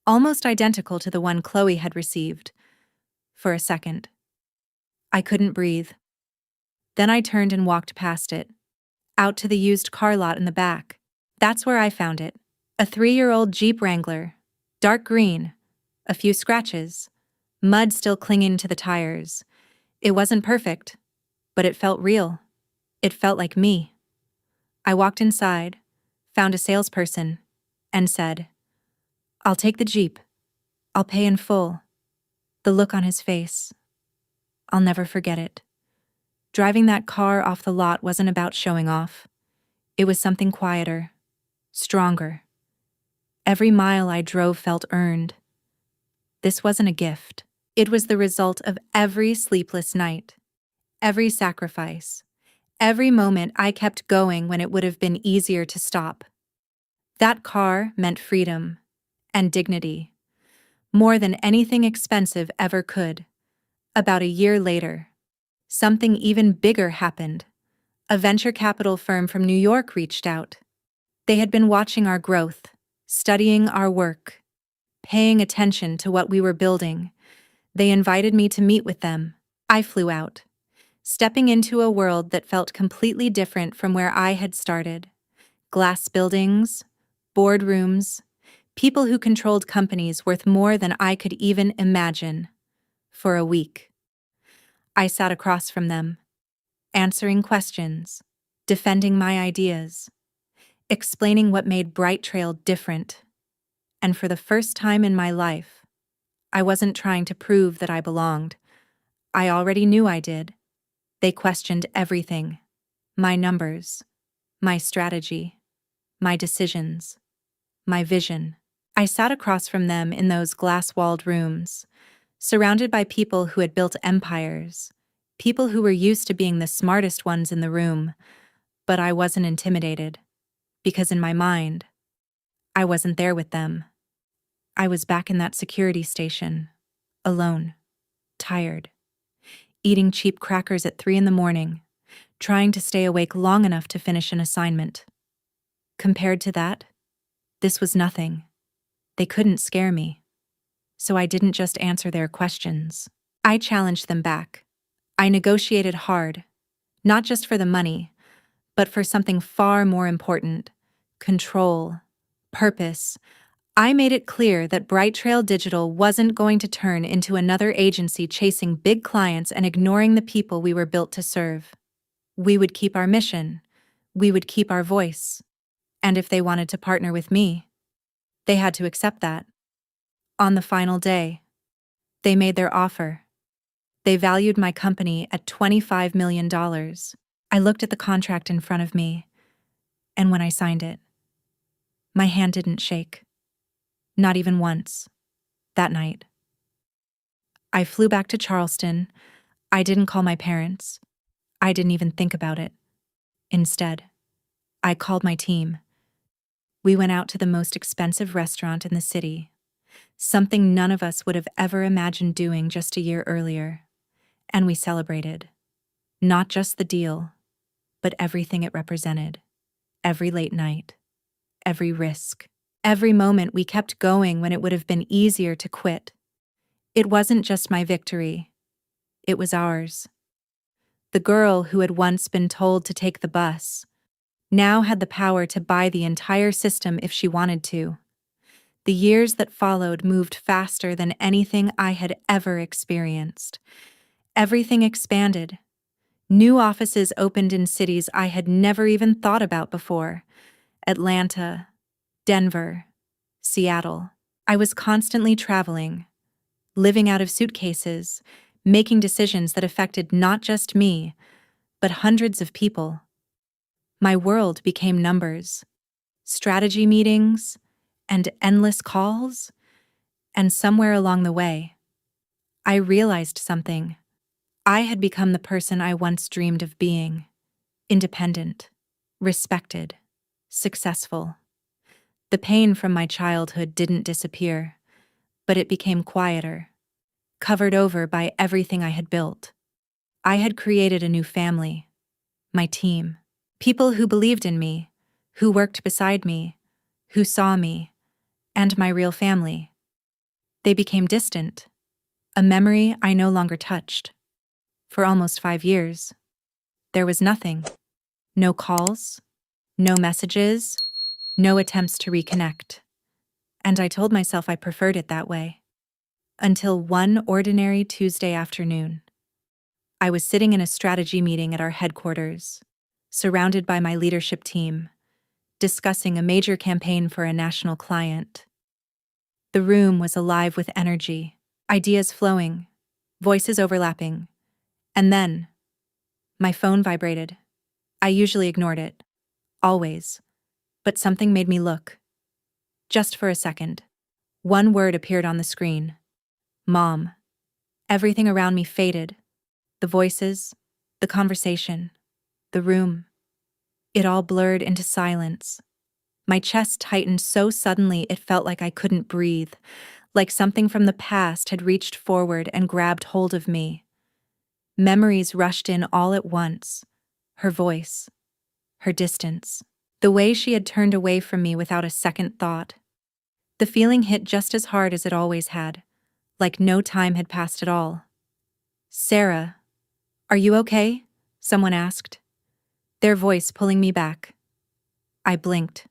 almost identical to the one Chloe had received. For a second, I couldn't breathe. Then I turned and walked past it, out to the used car lot in the back. That's where I found it. A 3-year-old Jeep Wrangler, dark green, a few scratches, mud still clinging to the tires. It wasn't perfect, but it felt real. It felt like me. I walked inside, found a salesperson, and said, "I'll take the Jeep. I'll pay in full." The look on his face, I'll never forget it. Driving that car off the lot wasn't about showing off. It was something quieter, stronger. Every mile I drove felt earned. This wasn't a gift. It was the result of every sleepless night, every sacrifice, every moment I kept going when it would have been easier to stop. That car meant freedom and dignity, more than anything expensive ever could. About a year later, something even bigger happened. A venture capital firm from New York reached out. They had been watching our growth, studying our work, paying attention to what we were building. They invited me to meet with them. I flew out, stepping into a world that felt completely different from where I had started. Glass buildings, boardrooms, people who controlled companies worth more than I could even imagine. For a week, I sat across from them, answering questions, defending my ideas, explaining what made Bright Trail different. And for the first time in my life, I wasn't trying to prove that I belonged. I already knew I did. They questioned everything: my numbers, my strategy, my decisions, my vision. I sat across from them in those glass-walled rooms, surrounded by people who had built empires, people who were used to being the smartest ones in the room. But I wasn't intimidated, because in my mind, I wasn't there with them. I was back in that security station, alone, tired, eating cheap crackers at 3 a.m, trying to stay awake long enough to finish an assignment. Compared to that, this was nothing. They couldn't scare me. So I didn't just answer their questions. I challenged them back. I negotiated hard, not just for the money, but for something far more important: control, purpose. I made it clear that Bright Trail Digital wasn't going to turn into another agency chasing big clients and ignoring the people we were built to serve. We would keep our mission. We would keep our voice. And if they wanted to partner with me, they had to accept that. On the final day, they made their offer. They valued my company at $25 million. I looked at the contract in front of me, and when I signed it, my hand didn't shake. Not even once. That night, I flew back to Charleston. I didn't call my parents. I didn't even think about it. Instead, I called my team. We went out to the most expensive restaurant in the city, something none of us would have ever imagined doing just a year earlier. And we celebrated. Not just the deal, but everything it represented. Every late night, every risk, every moment we kept going when it would have been easier to quit. It wasn't just my victory. It was ours. The girl who had once been told to take the bus now had the power to buy the entire system if she wanted to. The years that followed moved faster than anything I had ever experienced. Everything expanded. New offices opened in cities I had never even thought about before: Atlanta, Denver, Seattle. I was constantly traveling, living out of suitcases, making decisions that affected not just me, but hundreds of people. My world became numbers, strategy meetings, and endless calls. And somewhere along the way, I realized something. I had become the person I once dreamed of being: independent, respected, successful. The pain from my childhood didn't disappear, but it became quieter, covered over by everything I had built. I had created a new family, my team, people who believed in me, who worked beside me, who saw me, and my real family. They became distant, a memory I no longer touched. For almost 5 years, there was nothing. No calls, no messages, no attempts to reconnect. And I told myself I preferred it that way. Until one ordinary Tuesday afternoon, I was sitting in a strategy meeting at our headquarters, surrounded by my leadership team, discussing a major campaign for a national client. The room was alive with energy, ideas flowing, voices overlapping. And then, my phone vibrated. I usually ignored it, always, but something made me look. Just for a second. One word appeared on the screen: Mom. Everything around me faded. The voices, The conversation, the room, it all blurred into silence. My chest tightened so suddenly it felt like I couldn't breathe, like something from the past had reached forward and grabbed hold of me. Memories rushed in all at once. Her voice, her distance, the way she had turned away from me without a second thought. The feeling hit just as hard as it always had, like no time had passed at all. "Sarah, are you okay?" someone asked, their voice pulling me back. I blinked,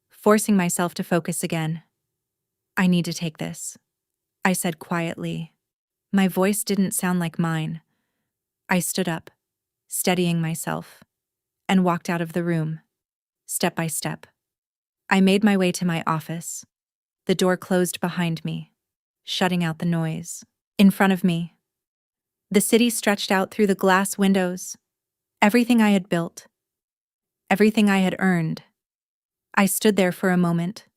forcing myself to focus again. "I need to take this," I said quietly. My voice didn't sound like mine. I stood up, steadying myself, and walked out of the room, step by step. I made my way to my office. The door closed behind me, shutting out the noise. In front of me, the city stretched out through the glass windows. Everything I had built, everything I had earned. I stood there for a moment,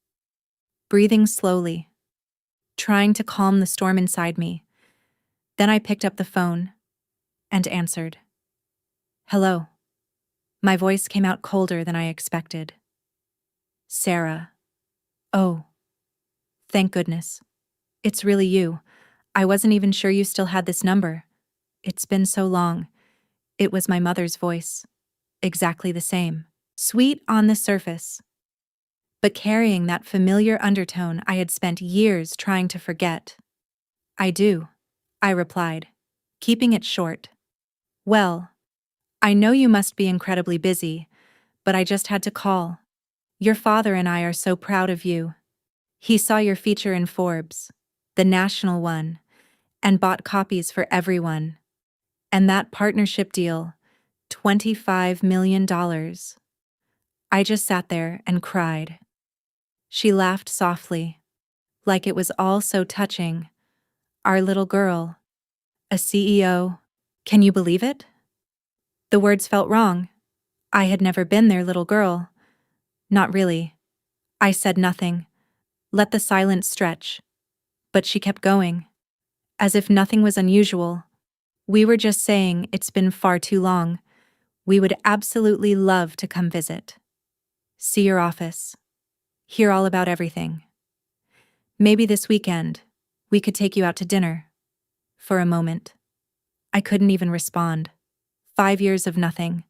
breathing slowly, trying to calm the storm inside me. Then I picked up the phone and answered. "Hello." My voice came out colder than I expected. "Sarah. Oh, thank goodness. It's really you. I wasn't even sure you still had this number. It's been so long." It was my mother's voice, exactly the same, sweet on the surface, but carrying that familiar undertone I had spent years trying to forget. "I do," I replied, keeping it short. "Well, I know you must be incredibly busy, but I just had to call. Your father and I are so proud of you. He saw your feature in Forbes, the national one, and bought copies for everyone. And that partnership deal, $25 million. I just sat there and cried. She laughed softly, like it was all so touching. "Our little girl, a CEO. Can you believe it?" The words felt wrong. I had never been their little girl. Not really. I said nothing, let the silence stretch. But she kept going, as if nothing was unusual. "We were just saying it's been far too long. We would absolutely love to come visit. See your office. Hear all about everything. Maybe this weekend, we could take you out to dinner." For a moment, I couldn't even respond. 5 years of nothing.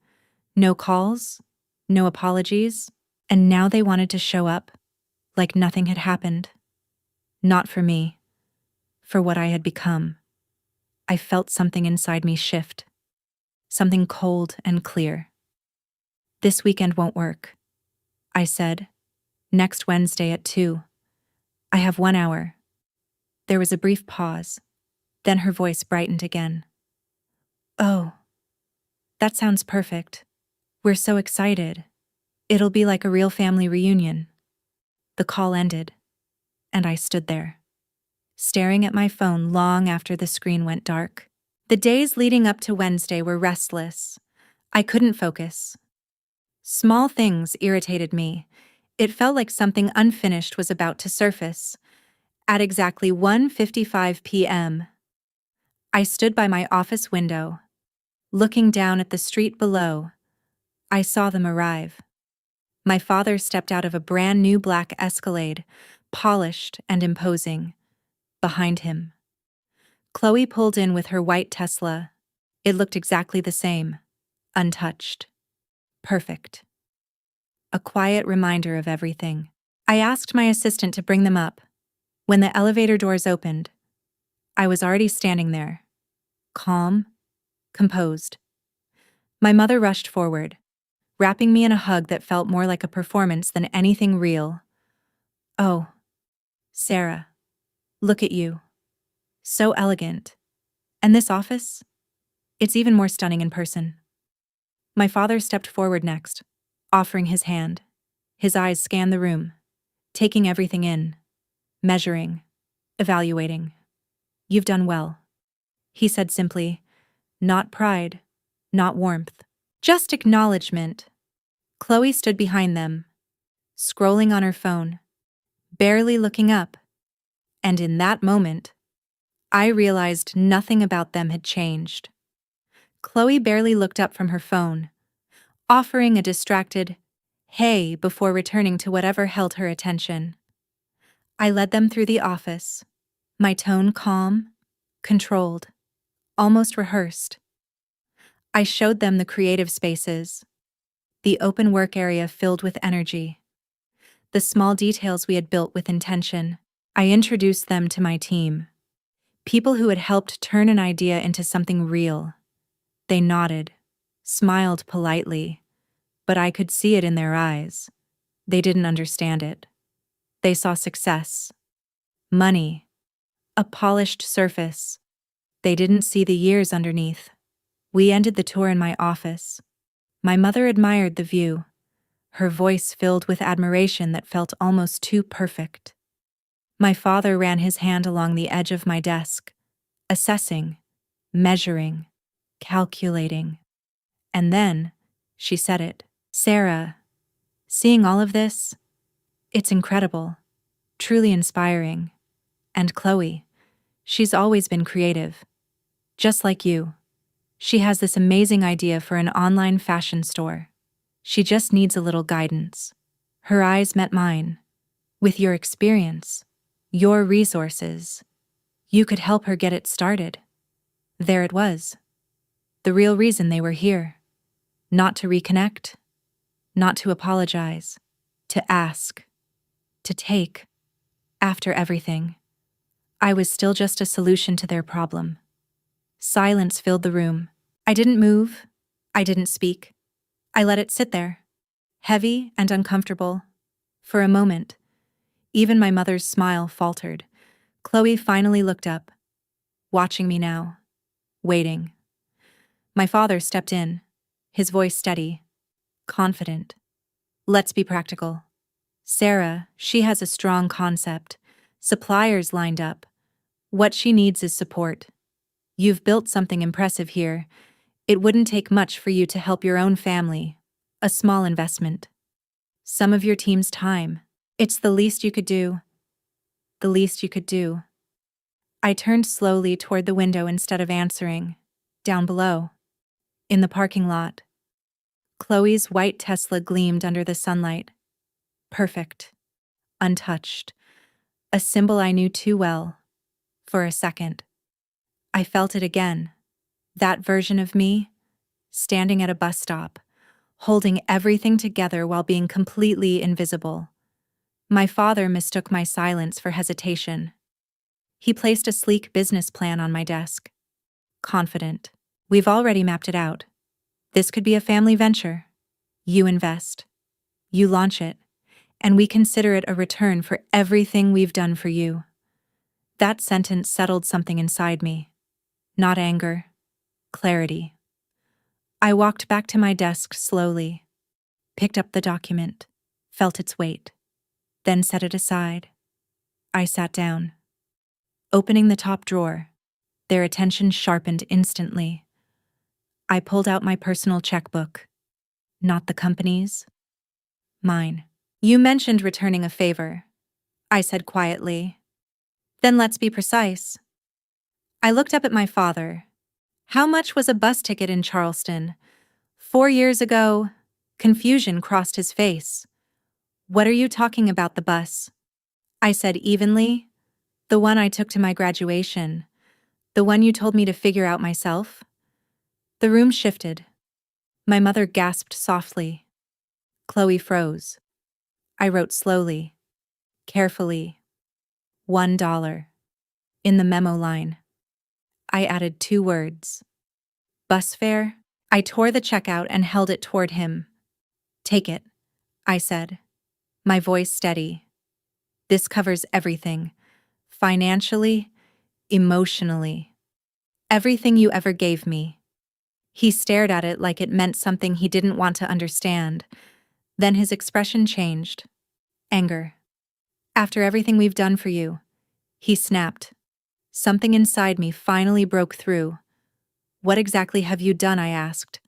No calls, no apologies, and now they wanted to show up, like nothing had happened. Not for me, for what I had become. I felt something inside me shift, something cold and clear. "This weekend won't work," I said. "Next Wednesday at 2. I have 1 hour." There was a brief pause, then her voice brightened again. "Oh, that sounds perfect. We're so excited. It'll be like a real family reunion." The call ended, and I stood there, staring at my phone long after the screen went dark. The days leading up to Wednesday were restless. I couldn't focus. Small things irritated me. It felt like something unfinished was about to surface. At exactly 1:55 p.m., I stood by my office window, looking down at the street below. I saw them arrive. My father stepped out of a brand new black Escalade, polished and imposing. Behind him, Chloe pulled in with her white Tesla. It looked exactly the same, untouched. Perfect. A quiet reminder of everything. I asked my assistant to bring them up. When the elevator doors opened, I was already standing there, calm, composed. My mother rushed forward, wrapping me in a hug that felt more like a performance than anything real. "Oh, Sarah, look at you. So elegant. And this office? It's even more stunning in person." My father stepped forward next, offering his hand. His eyes scanned the room, taking everything in, measuring, evaluating. "You've done well," he said simply. Not pride, not warmth, just acknowledgement. Chloe stood behind them, scrolling on her phone, barely looking up. And in that moment, I realized nothing about them had changed. Chloe barely looked up from her phone, offering a distracted, "Hey," before returning to whatever held her attention. I led them through the office, my tone calm, controlled, almost rehearsed. I showed them the creative spaces, the open work area filled with energy, the small details we had built with intention. I introduced them to my team, people who had helped turn an idea into something real. They nodded, smiled politely, but I could see it in their eyes. They didn't understand it. They saw success, money, a polished surface. They didn't see the years underneath. We ended the tour in my office. My mother admired the view, her voice filled with admiration that felt almost too perfect. My father ran his hand along the edge of my desk, assessing, measuring, calculating. And then, she said it. "Sarah, seeing all of this, it's incredible, truly inspiring. And Chloe, she's always been creative. Just like you. She has this amazing idea for an online fashion store. She just needs a little guidance." Her eyes met mine. "With your experience, your resources, you could help her get it started." There it was. The real reason they were here. Not to reconnect, not to apologize, to ask, to take. After everything, I was still just a solution to their problem. Silence filled the room. I didn't move. I didn't speak. I let it sit there, heavy and uncomfortable. For a moment, even my mother's smile faltered. Chloe finally looked up, watching me now, waiting. My father stepped in, his voice steady, confident. "Let's be practical. Sarah, she has a strong concept, suppliers lined up. What she needs is support. You've built something impressive here. It wouldn't take much for you to help your own family. A small investment. Some of your team's time. It's the least you could do. The least you could do." I turned slowly toward the window instead of answering. Down below, in the parking lot, Chloe's white Tesla gleamed under the sunlight. Perfect. Untouched. A symbol I knew too well. For a second, I felt it again. That version of me, standing at a bus stop, holding everything together while being completely invisible. My father mistook my silence for hesitation. He placed a sleek business plan on my desk. Confident. "We've already mapped it out. This could be a family venture. You invest. You launch it. And we consider it a return for everything we've done for you." That sentence settled something inside me. Not anger. Clarity. I walked back to my desk slowly, picked up the document, felt its weight, then set it aside. I sat down. Opening the top drawer, their attention sharpened instantly. I pulled out my personal checkbook. Not the company's. Mine. "You mentioned returning a favor," I said quietly. "Then let's be precise." I looked up at my father. "How much was a bus ticket in Charleston? 4 years ago?" Confusion crossed his face. "What are you talking about, the bus?" I said evenly. "The one I took to my graduation. The one you told me to figure out myself." The room shifted. My mother gasped softly. Chloe froze. I wrote slowly, carefully. $1. In the memo line, I added 2 words. "Bus fare?" I tore the check out and held it toward him. "Take it," I said, my voice steady. "This covers everything. Financially, emotionally. Everything you ever gave me." He stared at it like it meant something he didn't want to understand. Then his expression changed. Anger. "After everything we've done for you," he snapped. Something inside me finally broke through. "What exactly have you done?" I asked.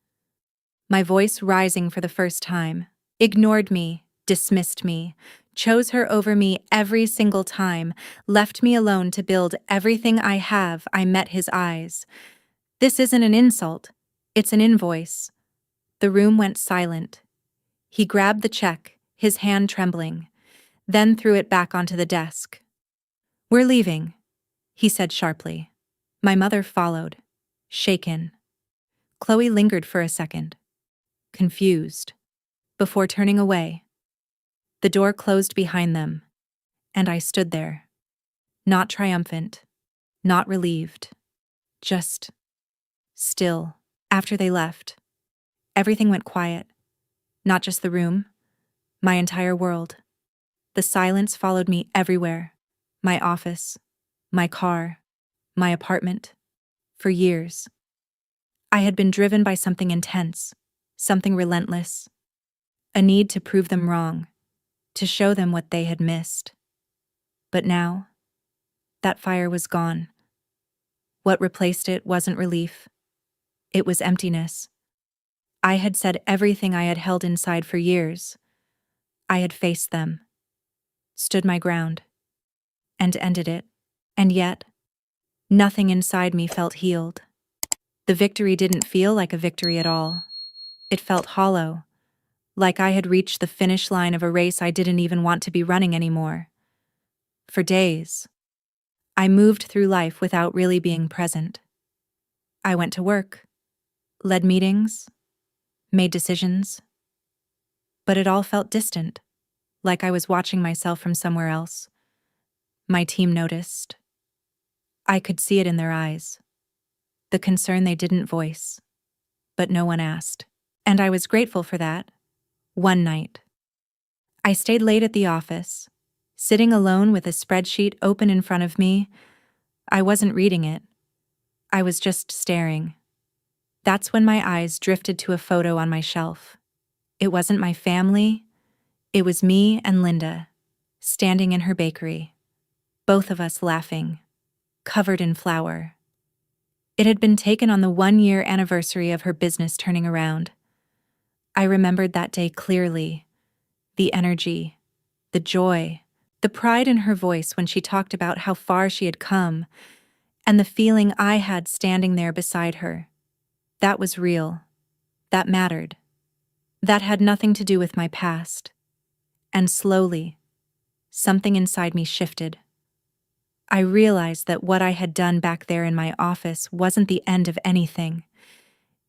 My voice rising for the first time. "Ignored me, dismissed me, chose her over me every single time, left me alone to build everything I have." I met his eyes. "This isn't an insult. It's an invoice. The room went silent. He grabbed the check, his hand trembling, then threw it back onto the desk. We're leaving, he said sharply. My mother followed, shaken. Chloe lingered for a second, confused, before turning away. The door closed behind them, and I stood there, not triumphant, not relieved, just still. After they left, everything went quiet. Not just the room, my entire world. The silence followed me everywhere. My office, my car, my apartment. For years, I had been driven by something intense, something relentless. A need to prove them wrong, to show them what they had missed. But now, that fire was gone. What replaced it wasn't relief. It was emptiness. I had said everything I had held inside for years. I had faced them, stood my ground, and ended it. And yet, nothing inside me felt healed. The victory didn't feel like a victory at all. It felt hollow, like I had reached the finish line of a race I didn't even want to be running anymore. For days, I moved through life without really being present. I went to work, led meetings, made decisions, but it all felt distant, like I was watching myself from somewhere else. My team noticed. I could see it in their eyes. The concern they didn't voice, but no one asked. And I was grateful for that. One night, I stayed late at the office, sitting alone with a spreadsheet open in front of me. I wasn't reading it. I was just staring. That's when my eyes drifted to a photo on my shelf. It wasn't my family. It was me and Linda, standing in her bakery, both of us laughing, covered in flour. It had been taken on the 1-year anniversary of her business turning around. I remembered that day clearly. The energy, the joy, the pride in her voice when she talked about how far she had come, and the feeling I had standing there beside her. That was real. That mattered. That had nothing to do with my past. And slowly, something inside me shifted. I realized that what I had done back there in my office wasn't the end of anything.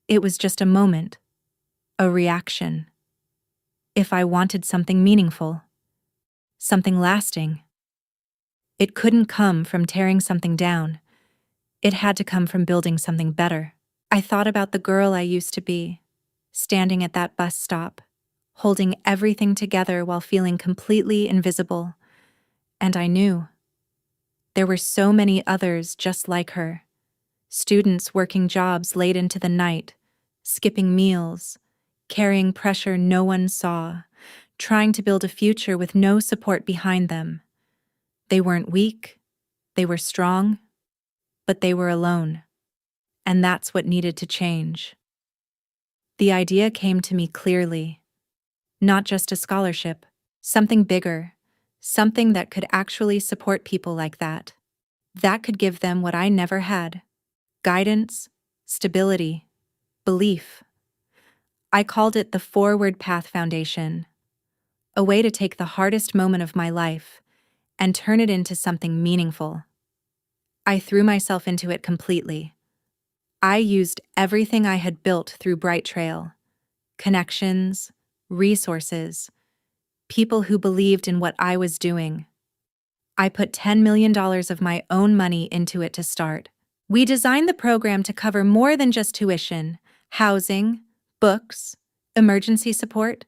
It was just a moment, a reaction. If I wanted something meaningful, something lasting, it couldn't come from tearing something down. It had to come from building something better. I thought about the girl I used to be, standing at that bus stop, holding everything together while feeling completely invisible. And I knew there were so many others just like her. Students working jobs late into the night, skipping meals, carrying pressure no one saw, trying to build a future with no support behind them. They weren't weak, they were strong, but they were alone. And that's what needed to change. The idea came to me clearly. Not just a scholarship, something bigger, something that could actually support people like that. That could give them what I never had: guidance, stability, belief. I called it the Forward Path Foundation, a way to take the hardest moment of my life and turn it into something meaningful. I threw myself into it completely. I used everything I had built through Bright Trail: connections, resources, people who believed in what I was doing. I put $10 million of my own money into it to start. We designed the program to cover more than just tuition, housing, books, emergency support,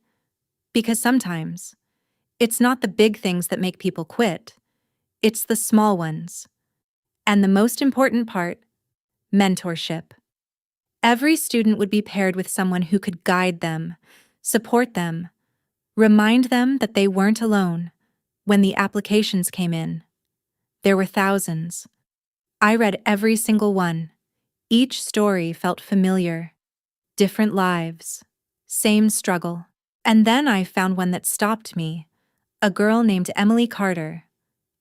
because sometimes it's not the big things that make people quit, it's the small ones. And the most important part: mentorship. Every student would be paired with someone who could guide them, support them, remind them that they weren't alone. When the applications came in, there were thousands. I read every single one. Each story felt familiar. Different lives, same struggle. And then I found one that stopped me. A girl named Emily Carter,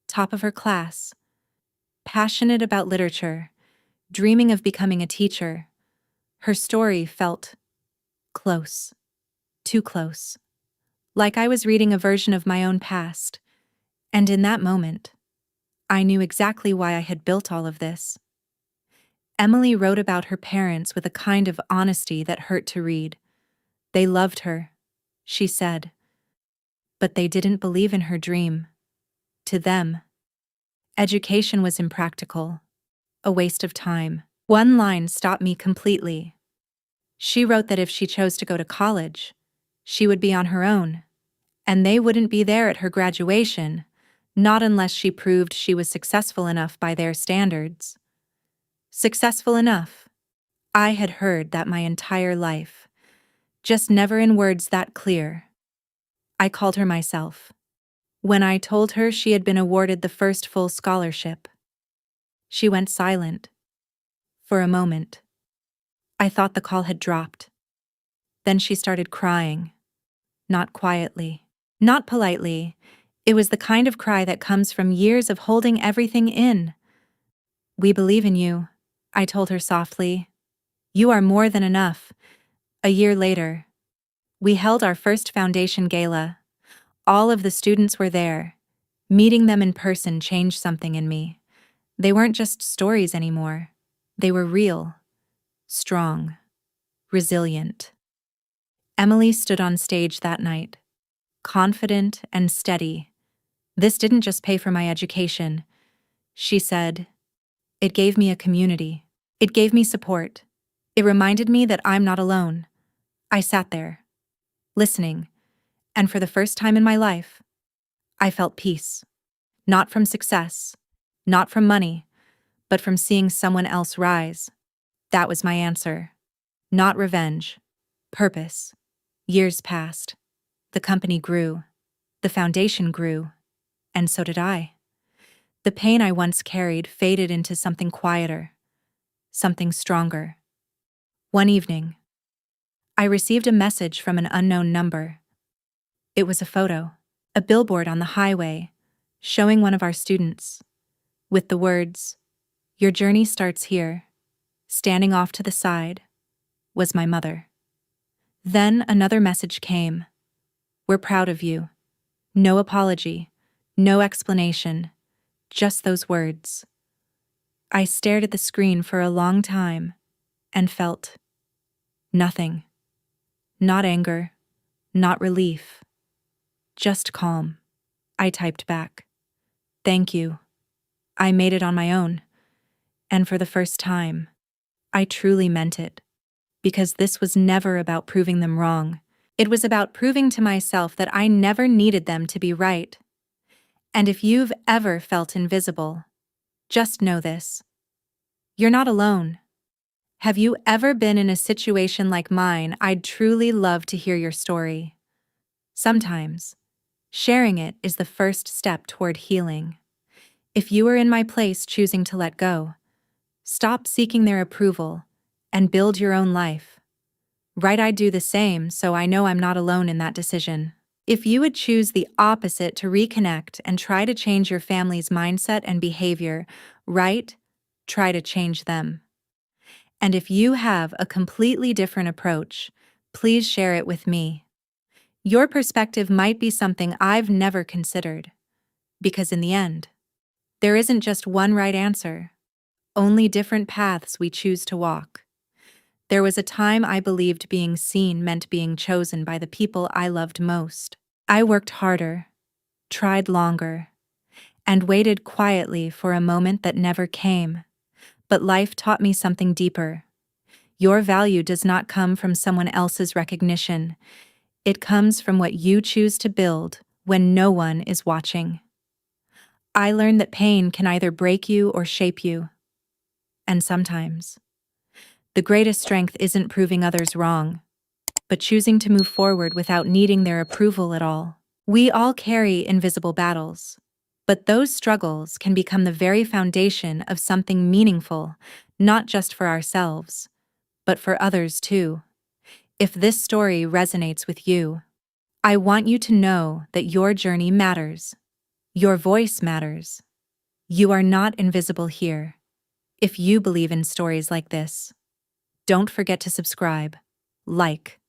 top of her class, passionate about literature, dreaming of becoming a teacher. Her story felt close, too close, like I was reading a version of my own past, and in that moment, I knew exactly why I had built all of this. Emily wrote about her parents with a kind of honesty that hurt to read. They loved her, she said, but they didn't believe in her dream. To them, education was impractical, a waste of time. One line stopped me completely. She wrote that if she chose to go to college, she would be on her own, and they wouldn't be there at her graduation, not unless she proved she was successful enough by their standards. Successful enough. I had heard that my entire life, just never in words that clear. I called her myself. When I told her she had been awarded the first full scholarship, she went silent. For a moment, I thought the call had dropped. Then she started crying. Not quietly, not politely. It was the kind of cry that comes from years of holding everything in. "We believe in you," I told her softly. "You are more than enough." A year later, we held our first foundation gala. All of the students were there. Meeting them in person changed something in me. They weren't just stories anymore. They were real, strong, resilient. Emily stood on stage that night, confident and steady. "This didn't just pay for my education," she said. "It gave me a community. It gave me support. It reminded me that I'm not alone." I sat there, listening, and for the first time in my life, I felt peace. Not from success, not from money, but from seeing someone else rise. That was my answer. Not revenge. Purpose. Years passed. The company grew. The foundation grew. And so did I. The pain I once carried faded into something quieter, something stronger. One evening, I received a message from an unknown number. It was a photo, a billboard on the highway, showing one of our students, with the words, "Your journey starts here." Standing off to the side was my mother. Then another message came. "We're proud of you." No apology, no explanation, just those words. I stared at the screen for a long time and felt nothing. Not anger, not relief, just calm. I typed back, "Thank you. I made it on my own." And for the first time, I truly meant it. Because this was never about proving them wrong. It was about proving to myself that I never needed them to be right. And if you've ever felt invisible, just know this. You're not alone. Have you ever been in a situation like mine? I'd truly love to hear your story. Sometimes, sharing it is the first step toward healing. If you were in my place choosing to let go, stop seeking their approval, and build your own life. Right, I'd do the same, so I know I'm not alone in that decision. If you would choose the opposite to reconnect and try to change your family's mindset and behavior, right, try to change them. And if you have a completely different approach, please share it with me. Your perspective might be something I've never considered. Because in the end, there isn't just one right answer, only different paths we choose to walk. There was a time I believed being seen meant being chosen by the people I loved most. I worked harder, tried longer, and waited quietly for a moment that never came. But life taught me something deeper. Your value does not come from someone else's recognition. It comes from what you choose to build when no one is watching. I learned that pain can either break you or shape you. And sometimes, the greatest strength isn't proving others wrong, but choosing to move forward without needing their approval at all. We all carry invisible battles, but those struggles can become the very foundation of something meaningful, not just for ourselves, but for others too. If this story resonates with you, I want you to know that your journey matters. Your voice matters. You are not invisible here. If you believe in stories like this, Don't forget to subscribe, like,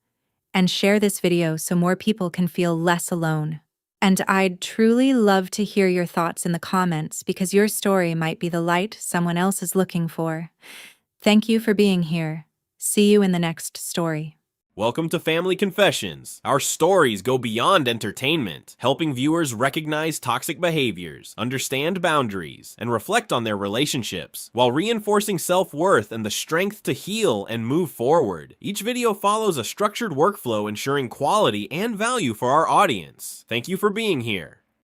and share this video so more people can feel less alone. And I'd truly love to hear your thoughts in the comments because your story might be the light someone else is looking for. Thank you for being here. See you in the next story. Welcome to Family Confessions. Our stories go beyond entertainment, helping viewers recognize toxic behaviors, understand boundaries, and reflect on their relationships, while reinforcing self-worth and the strength to heal and move forward. Each video follows a structured workflow ensuring quality and value for our audience. Thank you for being here.